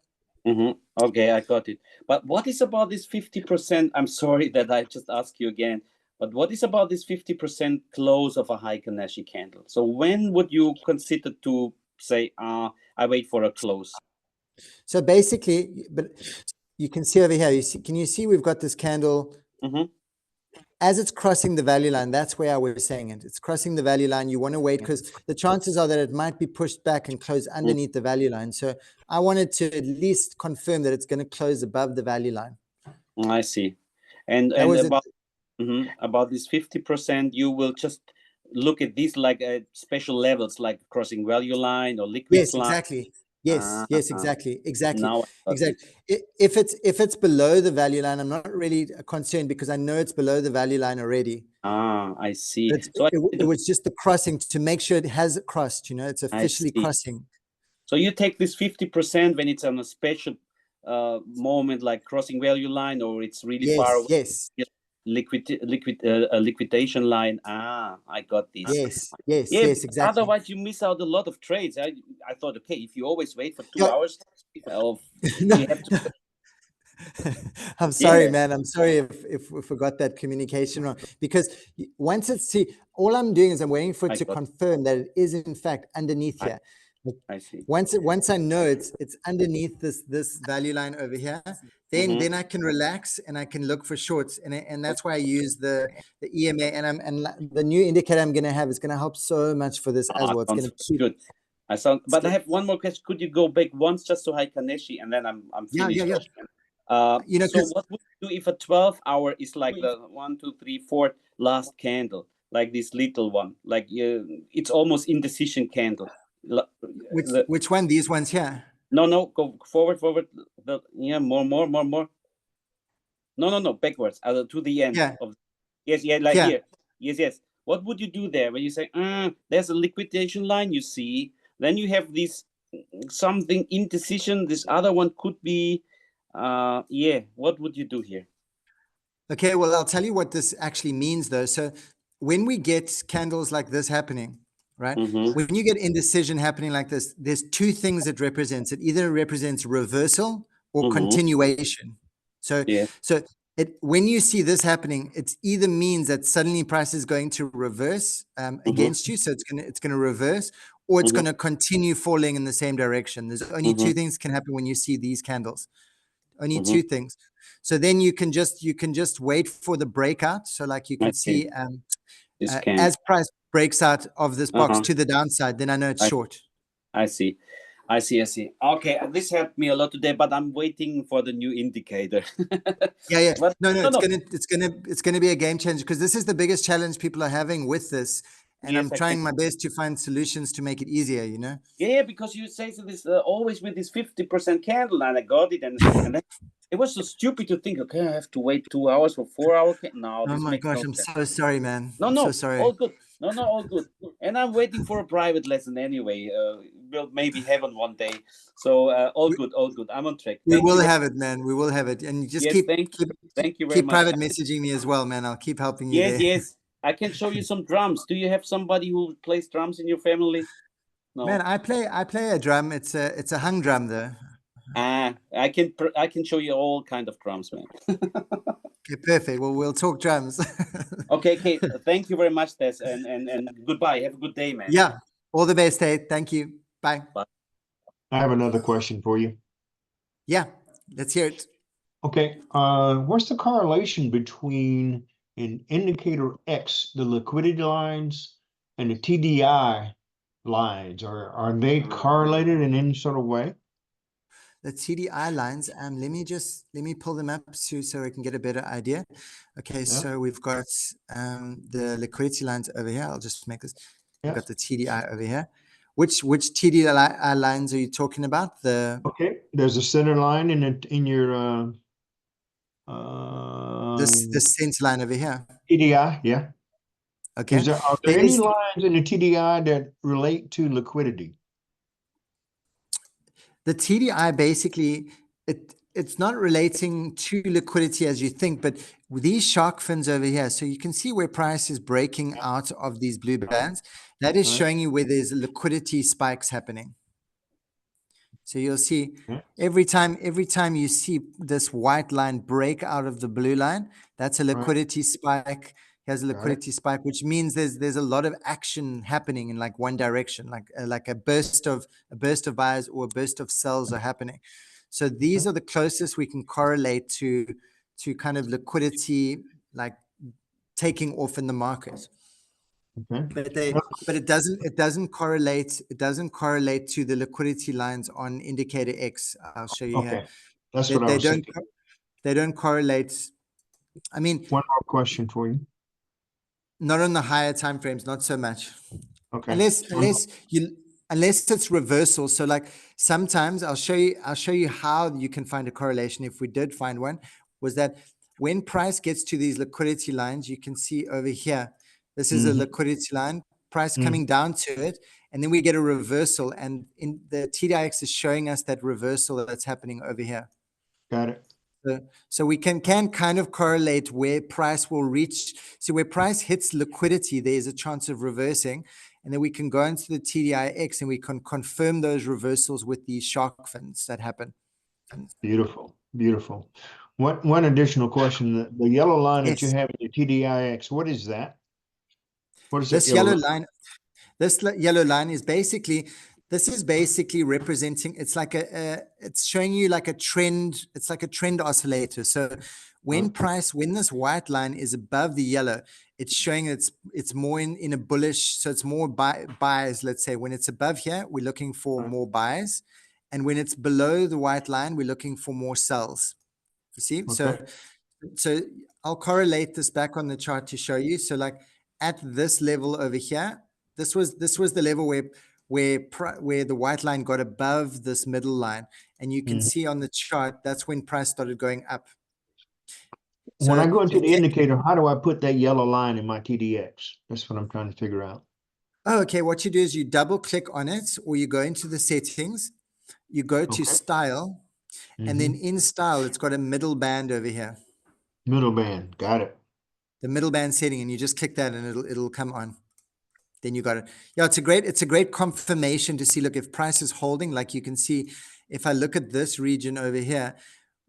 Okay, I got it. But what is about this 50%? I'm sorry that I just ask you again. But what is about this 50% close of a Heiken Nashi candle? So when would you consider to say, I wait for a close? So basically, but you can see over here, can you see we've got this candle as it's crossing the value line? That's where I was saying it. It's crossing the value line. You want to wait because the chances are that it might be pushed back and close underneath the value line. So I wanted to at least confirm that it's going to close above the value line. I see. And about this 50%, you will just look at these like special levels, like crossing value line or liquid line. Exactly. Yes, exactly. Now exactly. If it's below the value line, I'm not really concerned because I know it's below the value line already. I see. So it was just the crossing to make sure it has crossed, you know, it's officially crossing. So you take this 50% when it's on a special moment, like crossing value line, or it's really far away. Yes. Liquidation line. I got this. Yes, exactly. Otherwise, you miss out a lot of trades. I thought, okay, if you always wait for 2 hours, you have to. I'm sorry, man. I'm sorry if we forgot that communication wrong. Because once it's all I'm doing is I'm waiting for it to confirm that it is in fact underneath here. I see. Once I know it's underneath this value line over here, then I can relax and I can look for shorts, and that's why I use the EMA and the new indicator I'm going to have is going to help so much for this as well. It's going to keep good. But I have one more question. Could you go back once just to Heiken-Neshi, and then I'm finished? You know, so what would you do if a 12-hour is like the 1, 2, 3, 4 last candle, like this little one, like it's almost indecision candle. Which one? These ones here? No, go forward. More. No, backwards, to the end. Of, yes, here. Yes. What would you do there when you say, there's a liquidation line, you see, then you have this something indecision, this other one could be, what would you do here? Okay, well, I'll tell you what this actually means though. So when we get candles like this happening, right? When you get indecision happening like this, there's two things it represents. It either represents reversal or continuation. So, when you see this happening, it either means that suddenly price is going to reverse against you. So it's gonna reverse, or it's gonna continue falling in the same direction. There's only two things can happen when you see these candles. Only two things. So then you can just wait for the breakout. So like you can see as price breaks out of this box to the downside, then I know it's short. I see. Okay, this helped me a lot today, but I'm waiting for the new indicator. But no, it's gonna be a game changer, because this is the biggest challenge people are having with this, and I'm trying my best to find solutions to make it easier. You know. Yeah, because you say so this always with this 50% candle, and I got it, and then it was so stupid to think, okay, I have to wait 2 hours for 4 hours. No, oh my gosh, I'm so sorry, man. No, so sorry. All good. No, all good. And I'm waiting for a private lesson anyway. We'll maybe have one one day. So all good. I'm on track. We will have it, man. We will have it, and just keep thank you very much. Keep private messaging me as well, man. I'll keep helping you. Yes. I can show you some drums. Do you have somebody who plays drums in your family? No. Man, I play a drum. It's a hung drum though. I can show you all kind of drums, man. Okay, perfect. Well, we'll talk drums. Okay, Kate, thank you very much, Tess, and goodbye. Have a good day, man. Yeah. All the best, Tate. Thank you. Bye. Bye. I have another question for you. Yeah. Let's hear it. Okay, what's the correlation between an indicator X, the liquidity lines, and the TDI lines? Are they correlated in any sort of way? The TDI lines, let me pull them up so I can get a better idea. Okay, Yeah. so we've got the liquidity lines over here. I'll just make this. We've Yeah. got the TDI over here. Which TDI lines are you talking about? Okay, there's a center line in your this center line over here. TDI, yeah. Okay. Are there any lines in the TDI that relate to liquidity? The TDI basically, it's not relating to liquidity as you think, but these shark fins over here, so you can see where price is breaking out of these blue bands. That is showing you where there's liquidity spikes happening. So you'll see every time you see this white line break out of the blue line, that's a liquidity spike. Here's a liquidity spike, which means there's a lot of action happening in like one direction, like a burst of buyers or a burst of sells are happening. So these are the closest we can correlate to kind of liquidity like taking off in the market. Okay. But it doesn't correlate to the liquidity lines on indicator X. I'll show you here. That's what I was thinking. They don't correlate. I mean, one more question for you. Not on the higher time frames, not so much. Okay. Unless it's reversal. So like sometimes I'll show you how you can find a correlation. If we did find one, was that when price gets to these liquidity lines, you can see over here, this is a liquidity line, price coming down to it, and then we get a reversal. And in the TDIX is showing us that reversal that's happening over here. Got it. So we can kind of correlate where price will reach. So where price hits liquidity, there's a chance of reversing. And then we can go into the TDIX and we can confirm those reversals with these shark fins that happen. Beautiful. Beautiful. One additional question. The yellow line that you Yes. have in your TDIX, what is that? What is This that yellow line? This yellow line is basically representing, it's like it's showing you like a trend. It's like a trend oscillator. So when this white line is above the yellow, it's showing it's more in a bullish. So it's more buys, let's say. When it's above here, we're looking for more buys. And when it's below the white line, we're looking for more sells. You see? So I'll correlate this back on the chart to show you. So like at this level over here, this was the level where the white line got above this middle line, and you can see on the chart that's when price started going up. When I go into the indicator, how do I put that yellow line in my TDX? That's what I'm trying to figure out. Oh, okay. What you do is you double click on it, or you go into the settings, you go to style, and then in style, it's got a middle band over here. Middle band, got it. The middle band setting, and you just click that, and it'll come on. Then you got it. Yeah, it's a great confirmation to see. Look, if price is holding, like you can see, if I look at this region over here,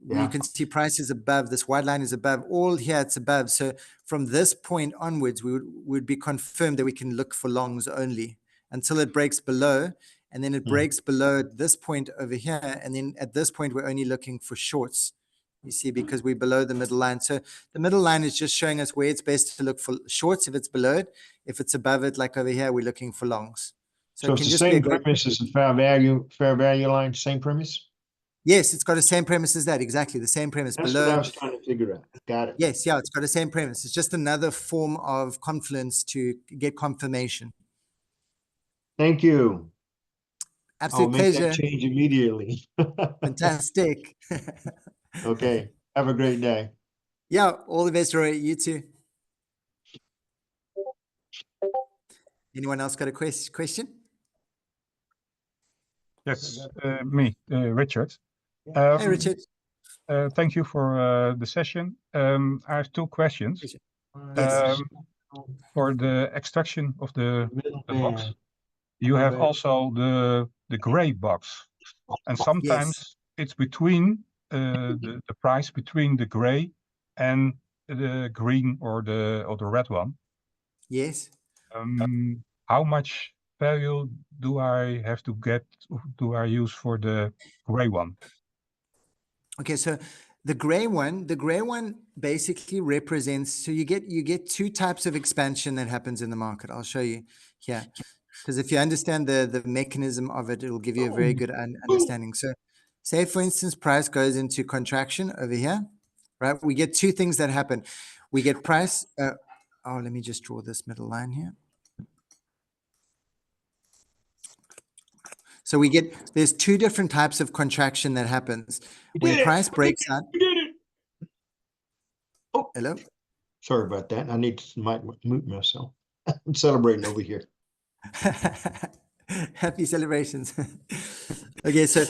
you can see price is above. This white line is above. All here, it's above. So from this point onwards, we would be confirmed that we can look for longs only until it breaks below, and then it breaks below at this point over here, and then at this point we're only looking for shorts. You see, because we're below the middle line. So the middle line is just showing us where it's best to look for shorts if it's below it. If it's above it, like over here, we're looking for longs. So it's the same premise as the fair value line, same premise? Yes, it's got the same premise as that. Exactly, the same premise. That's below. What I was trying to figure out. Got it. Yes, yeah, it's got the same premise. It's just another form of confluence to get confirmation. Thank you. Absolute I'll make pleasure. that change immediately. Fantastic. Okay. Have a great day. Yeah, all the best, Roy. You too. Anyone else got a question? Yes, me, Richard. Hey, Richard. Thank you for the session. I have two questions. Yes. For the extraction of the box, you have also the gray box, and sometimes it's between the price between the gray and the green or the red one, Yes. how much value do I have to get? Do I use for the gray one? Okay, so the gray one basically represents, so you get two types of expansion that happens in the market. I'll show you here, because if you understand the mechanism of it, it'll give you a very good understanding. So say, for instance, price goes into contraction over here, right? We get two things that happen. We get price, let me just draw this middle line here. So there's two different types of contraction that happens. When price breaks out. You did it. Oh, Hello? sorry about that. I need to mute myself. I'm celebrating over here. Happy celebrations. Okay, so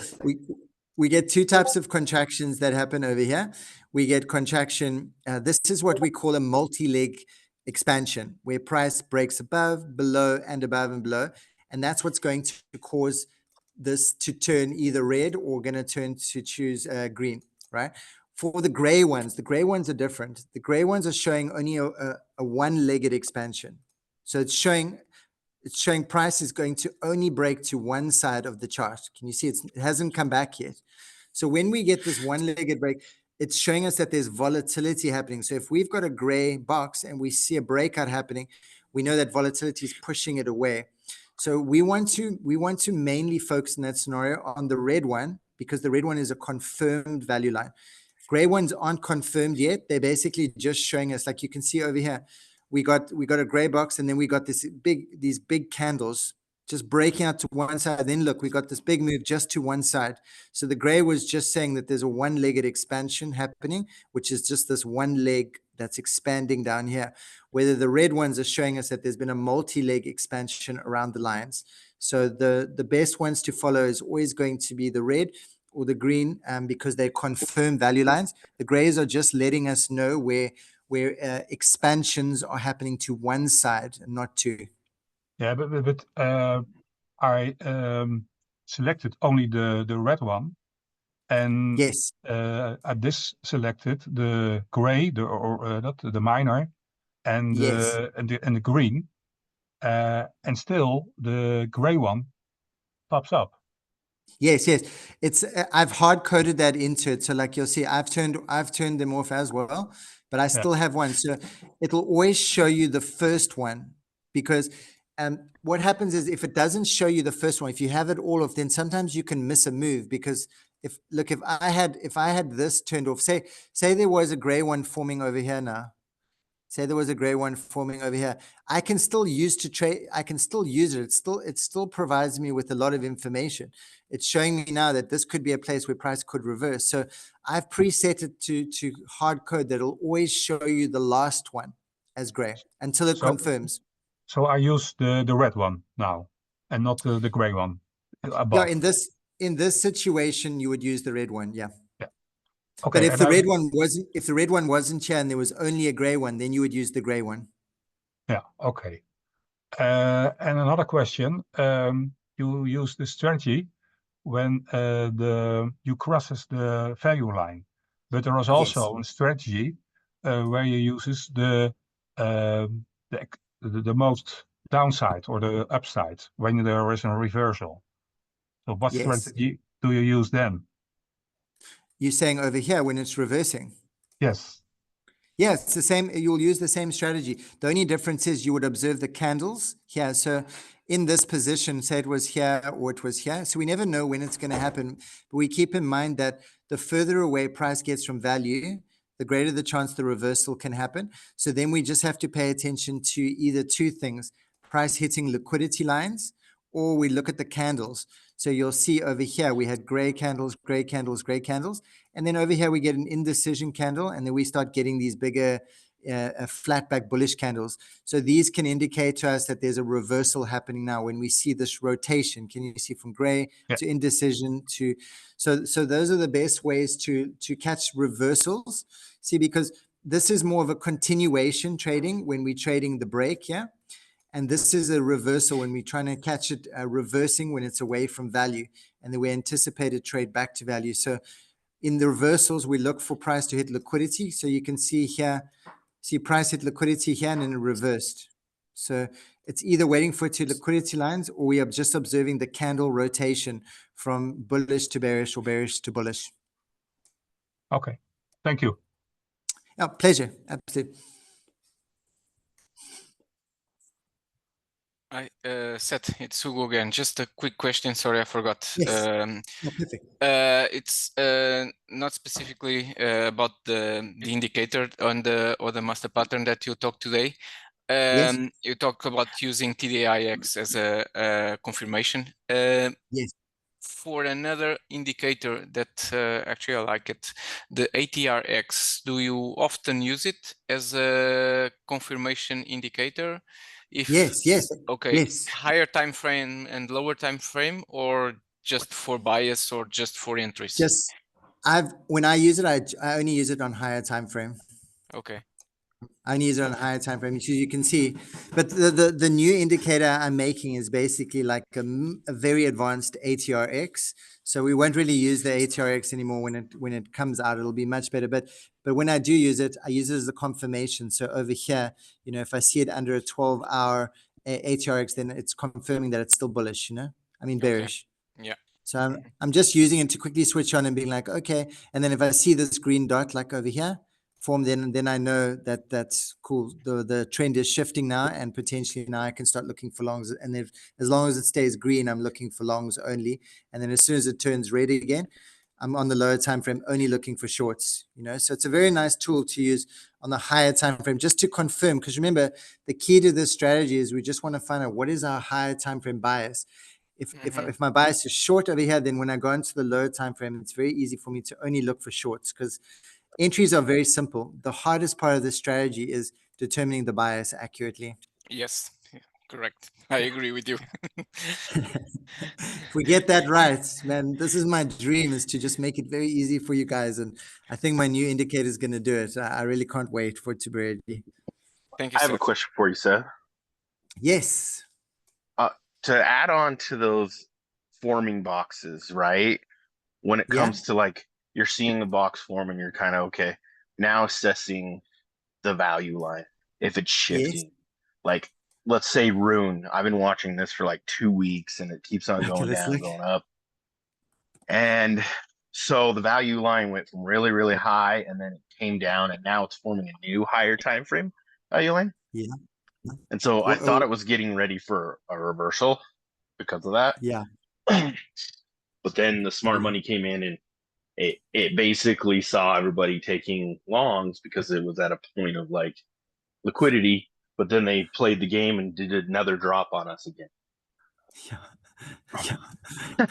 we get two types of contractions that happen over here. We get contraction. This is what we call a multi-leg expansion, where price breaks above, below, and above and below. And that's what's going to cause this to turn either red or going to turn to choose green, right? For the gray ones are different. The gray ones are showing only a one-legged expansion. So it's showing price is going to only break to one side of the chart. Can you see it hasn't come back yet? So when we get this one-legged break, it's showing us that there's volatility happening. So if we've got a gray box and we see a breakout happening, we know that volatility is pushing it away. So we want to mainly focus in that scenario on the red one, because the red one is a confirmed value line. Gray ones aren't confirmed yet. They're basically just showing us, like you can see over here, we got a gray box, and then we got these big candles just breaking out to one side. Then look, we got this big move just to one side. So the gray was just saying that there's a one-legged expansion happening, which is just this one leg that's expanding down here. Whether the red ones are showing us that there's been a multi-leg expansion around the lines. So the best ones to follow is always going to be the red or the green, because they confirm value lines. The grays are just letting us know where expansions are happening to one side and not two. Yeah, but I selected only the red one, and yes, I selected the gray, the minor, and yes, the green, and still the gray one pops up. yes. It's I've hard coded that into it. So like you'll see, I've turned them off as well, but I still have one. So it'll always show you the first one, because what happens is if it doesn't show you the first one, if you have it all off, then sometimes you can miss a move, because if I had this turned off, say there was a gray one forming over here now. Say there was a gray one forming over here. I can still use I can still use it. It still provides me with a lot of information. It's showing me now that this could be a place where price could reverse. So I've preset it to hard code that it'll always show you the last one as gray until it confirms. So I use the red one now and not the gray one above. Yeah, in this situation, you would use the red one. Yeah. Okay, but if the red one wasn't here and there was only a gray one, then you would use the gray one. Yeah. Okay. And another question: you use the strategy when you crosses the value line, but there is also a strategy where you uses the most downside or the upside when there is a reversal. So what strategy do you use then? You're saying over here when it's reversing? Yes. Yeah, it's the same. You'll use the same strategy. The only difference is you would observe the candles here. So in this position, say it was here or it was here. So we never know when it's going to happen. But we keep in mind that the further away price gets from value, the greater the chance the reversal can happen. So then we just have to pay attention to either two things: price hitting liquidity lines, or we look at the candles. So you'll see over here, we had gray candles, gray candles, gray candles. And then over here, we get an indecision candle. And then we start getting these bigger flat back bullish candles. So these can indicate to us that there's a reversal happening now when we see this rotation. Can you see from gray to indecision to, so those are the best ways to catch reversals. See, because this is more of a continuation trading when we're trading the break, yeah? And this is a reversal when we're trying to catch it reversing when it's away from value, and then we anticipate a trade back to value. So in the reversals, we look for price to hit liquidity. So you can see here, see price hit liquidity here and then it reversed. So it's either waiting for it to liquidity lines, or we are just observing the candle rotation from bullish to bearish or bearish to bullish. Okay, thank you. Oh, pleasure. Absolutely. Seth, it's Hugo again. Just a quick question. Sorry, I forgot. Yes. Oh, perfect. It's not specifically about the indicator on the or the master pattern that you talked today. Yes. You talk about using TDIX as a confirmation. Yes. For another indicator that actually I like it, the ATRX, do you often use it as a confirmation indicator? If Yes. okay, Yes. higher time frame and lower time frame, or just for bias or just for interest? Just when I use it, I only use it on higher time frame. Okay. I only use it on a higher time frame, so you can see. But the new indicator I'm making is basically like a very advanced ATRX. So we won't really use the ATRX anymore when it comes out. It'll be much better. But when I do use it, I use it as a confirmation. So over here, if I see it under a 12-hour ATRX, then it's confirming that it's still bullish. I mean bearish. Okay. Yeah. So I'm just using it to quickly switch on and being like, okay. And then if I see this green dot like over here form, then I know that that's cool. The trend is shifting now, and potentially now I can start looking for longs. And if as long as it stays green, I'm looking for longs only. And then as soon as it turns red again, I'm on the lower time frame only looking for shorts. So it's a very nice tool to use on the higher time frame just to confirm. Because remember, the key to this strategy is we just want to find out what is our higher time frame bias. If my bias is short over here, then when I go into the lower time frame, it's very easy for me to only look for shorts, because entries are very simple. The hardest part of the strategy is determining the bias accurately. Yes, correct. I agree with you. If we get that right, man, this is my dream, is to just make it very easy for you guys. And I think my new indicator is going to do it. I really can't wait for it to be ready. Thank you, I have a Seth. question for you, Seth. Yes. To add on to those forming boxes, right? When it comes to like, you're seeing the box form and you're kind of, okay, now assessing the value line, if it's shifting. Like, let's say Rune, I've been watching this for like 2 weeks and it keeps on going down, going up. And so the value line went from really, really high, and then it came down, and now it's forming a new higher time frame value line. Yeah. And so I thought it was getting ready for a reversal because of that. Yeah. But then the smart money came in, and it basically saw everybody taking longs because it was at a point of like liquidity, but then they played the game and did another drop on us again. Yeah.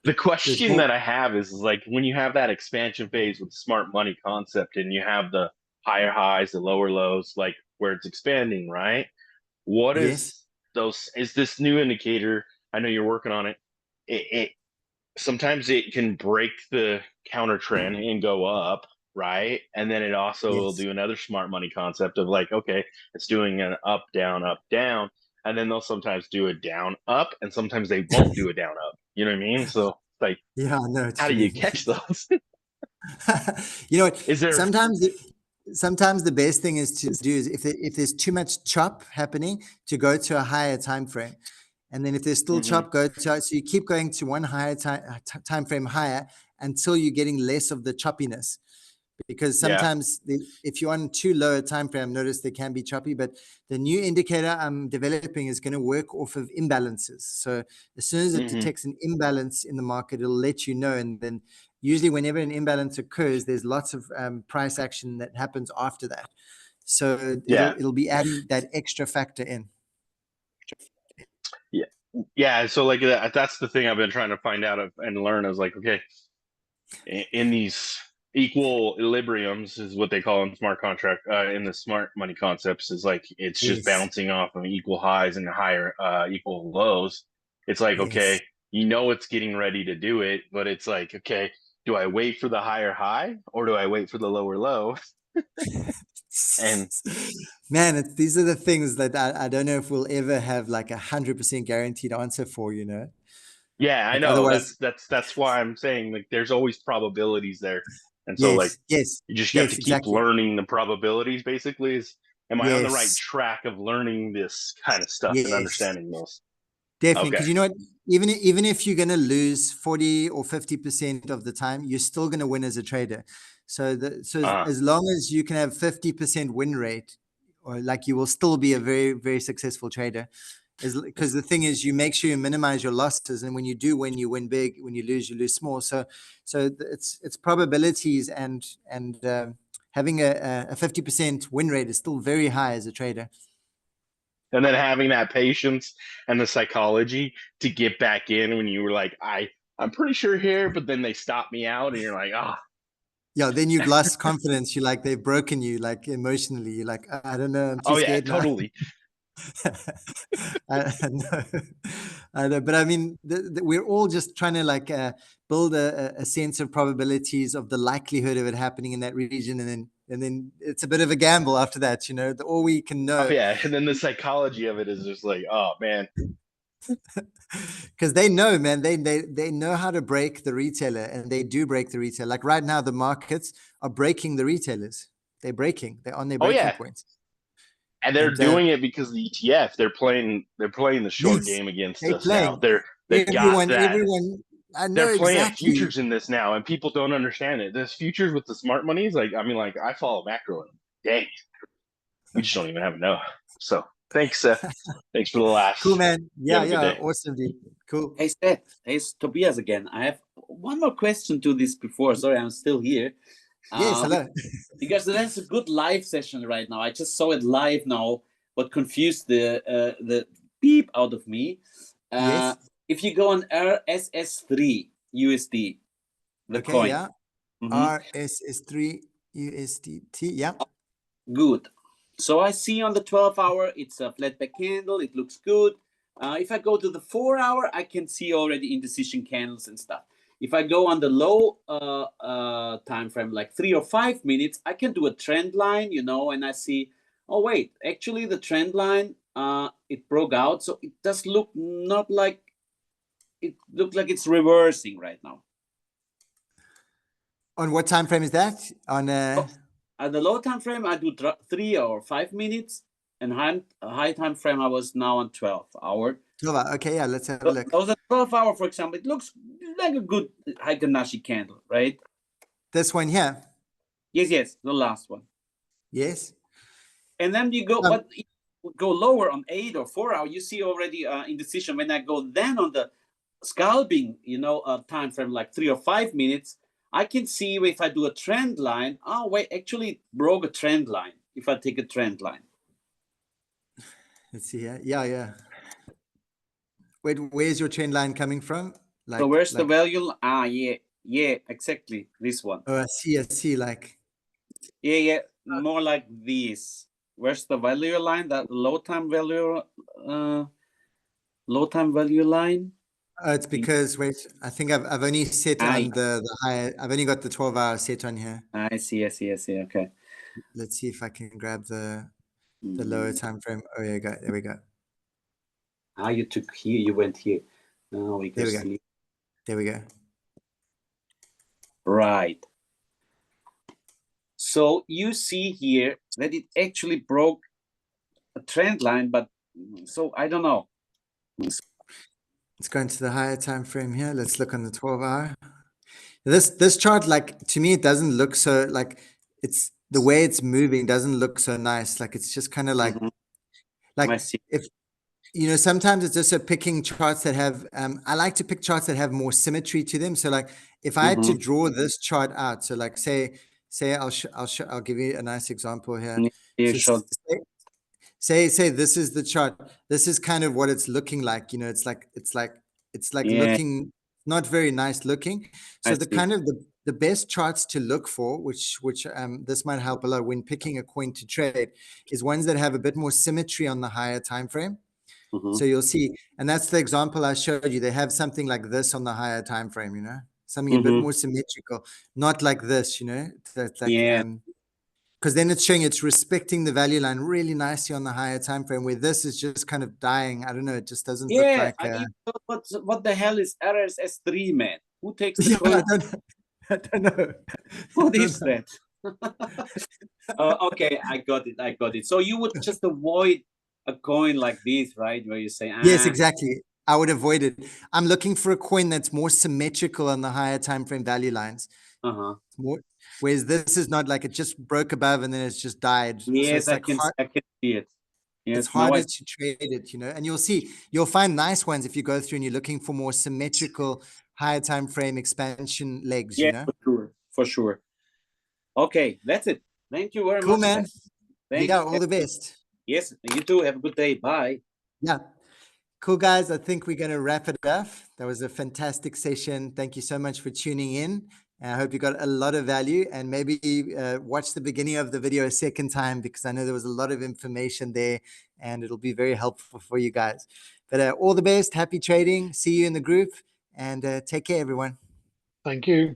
The question that I have is like, when you have that expansion phase with smart money concept and you have the higher highs, the lower lows, like where it's expanding, right? What is this new indicator? I know you're working on it. It sometimes it can break the counter trend and go up, right? And then it also will do another smart money concept of like, okay, it's doing an up, down, and then they'll sometimes do a down, up, and sometimes they won't do a down, up. You know what I mean? So like, how do you catch those? You know what? Is there Sometimes the best thing is to do is if there's too much chop happening, to go to a higher time frame. And then if there's still chop, go to, so you keep going to one higher time frame higher until you're getting less of the choppiness. Because sometimes if you're on too low a time frame, notice they can be choppy. But the new indicator I'm developing is going to work off of imbalances. So as soon as it detects an imbalance in the market, it'll let you know. And then usually whenever an imbalance occurs, there's lots of price action that happens after that. So it'll be adding that extra factor in. Yeah. So like that's the thing I've been trying to find out and learn. I was like, okay, in these equal equilibriums is what they call in smart contract in the smart money concepts, is like it's just bouncing off of equal highs and higher equal lows. It's like, okay, it's getting ready to do it, but it's like, okay, do I wait for the higher high or do I wait for the lower low? And man, these are the things that I don't know if we'll ever have like 100% guaranteed answer for, Yeah, I Like know. otherwise, That's why I'm saying like there's always probabilities there. And so like yes, you just have to yes, keep exactly. learning the probabilities basically. Am I on the right Yes, track of learning this kind of stuff and yes. understanding this? Definitely, Okay. because you know what? Even if you're going to lose 40 or 50% of the time, you're still going to win as a trader. So as long as you can have 50% win rate, or like you will still be a very, very successful trader. Because the thing is, you make sure you minimize your losses, and when you do win, you win big. When you lose small. So it's probabilities, and having a 50% win rate is still very high as a trader. And then having that patience and the psychology to get back in when you were like, I'm pretty sure here, but then they stop me out, and you're like, Yeah, then you've lost confidence. You're like, they've broken you, like emotionally. You're like, I don't know, I'm too oh yeah, scared now. totally. I know. I know, but I mean, we're all just trying to like build a sense of probabilities of the likelihood of it happening in that region, and then it's a bit of a gamble after that. You know, all we can know. Oh yeah, and then the psychology of it is just like, oh man. Because they know, man, they know how to break the retailer, and they do break the retailer. Like right now, the markets are breaking the retailers. They're on their Oh breaking yeah. points. And they're And doing it because of the ETF. They're playing the short yes, game against they us now. playing. They've got that. Everyone. I know They're playing exactly. futures in this now, and people don't understand it. This futures with the smart money is like, I mean, like I follow macro, and dang, we just don't even have enough. So thanks, Seth. Thanks for the laughs. Cool, man. You have a good day. Awesome, dude. Cool. Hey, Seth. Hey, it's Tobias again. I have one more question to this before. Sorry, I'm still here. Yes, hello. Because that's a good live session right now. I just saw it live now, but confused the beep out of me. Yes. If you go on RSS3 USD, the Okay, coin. yeah. RSS3 USDT, yeah. Good. So I see on the 12-hour, it's a flat back candle. It looks good. If I go to the 4-hour, I can see already indecision candles and stuff. If I go on the low time frame, like 3 or 5 minutes, I can do a trend line, you know, and I see, oh wait, actually the trend line, it broke out, so it does look not like it looks like it's reversing right now. On what time frame is that? On At the low time frame, I do 3 or 5 minutes, and high time frame, I was now on 12-hour. 12-hour. Okay, yeah, let's have a look. Those are 12-hour, for example. It looks like a good Heikennashi candle, right? This one here. Yes, the last one. Yes. And then you go, but go lower on 8 or 4-hour, you see already indecision. When I go then on the scalping, you know, time frame like 3 or 5 minutes, I can see if I do a trend line. Oh wait, actually it broke a trend line. If I take a trend line. Let's see here. Yeah. Wait, where's your trend line coming from? Like, so where's the value? Yeah, exactly. This one. Oh, I see. Like, yeah, more like this. Where's the value line? That low time value line. It's because wait, I think I've only set on the higher. I've only got the 12-hour set on here. I see. Okay. Let's see if I can grab the lower time frame. Oh yeah, there we go. You took here. You went here. Now we go. There we go. Right. So you see here that it actually broke a trend line, but so I don't know. Let's go into the higher time frame here. Let's look on the 12-hour. This chart, like to me, it doesn't look so like it's the way it's moving doesn't look so nice. Like it's just kind of like if you know, sometimes it's just picking charts that have. I like to pick charts that have more symmetry to them. So like if I had to draw this chart out, so like say I'll give you a nice example here. So say this is the chart. This is kind of what it's looking like. You know, it's like looking not very nice looking. So the kind of the best charts to look for, which this might help a lot when picking a coin to trade, is ones that have a bit more symmetry on the higher time frame. So you'll see, and that's the example I showed you. They have something like this on the higher time frame, you know, something a bit more symmetrical, not like this, you know. That's like because then it's showing it's respecting the value line really nicely on the higher time frame, where this is just kind of dying. I don't know, it just doesn't look Yeah, like I even thought, what the hell is RSS3, man? Who takes the yeah, coin? I don't know. What is that? Okay, I got it. So you would just avoid a coin like this, right? Where you say, Yes, exactly. I would avoid it. I'm looking for a coin that's more symmetrical on the higher time frame value lines. More, whereas this is not, like it just broke above and then it's just died. Yes, so it's like I can see it. Yes, it's harder to trade it, you know, and you'll find nice ones if you go through and you're looking for more symmetrical higher time frame expansion legs, yeah, you know. for sure. Okay, that's it. Thank you very Cool, much, man. Seth. Thanks. Yeah, all the best. Yes, you too. Have a good day. Bye. Yeah. Cool, guys. I think we're going to wrap it up. That was a fantastic session. Thank you so much for tuning in. I hope you got a lot of value, and maybe watch the beginning of the video a second time, because I know there was a lot of information there and it'll be very helpful for you guys. But all the best. Happy trading. See you in the group, and take care, everyone. Thank you.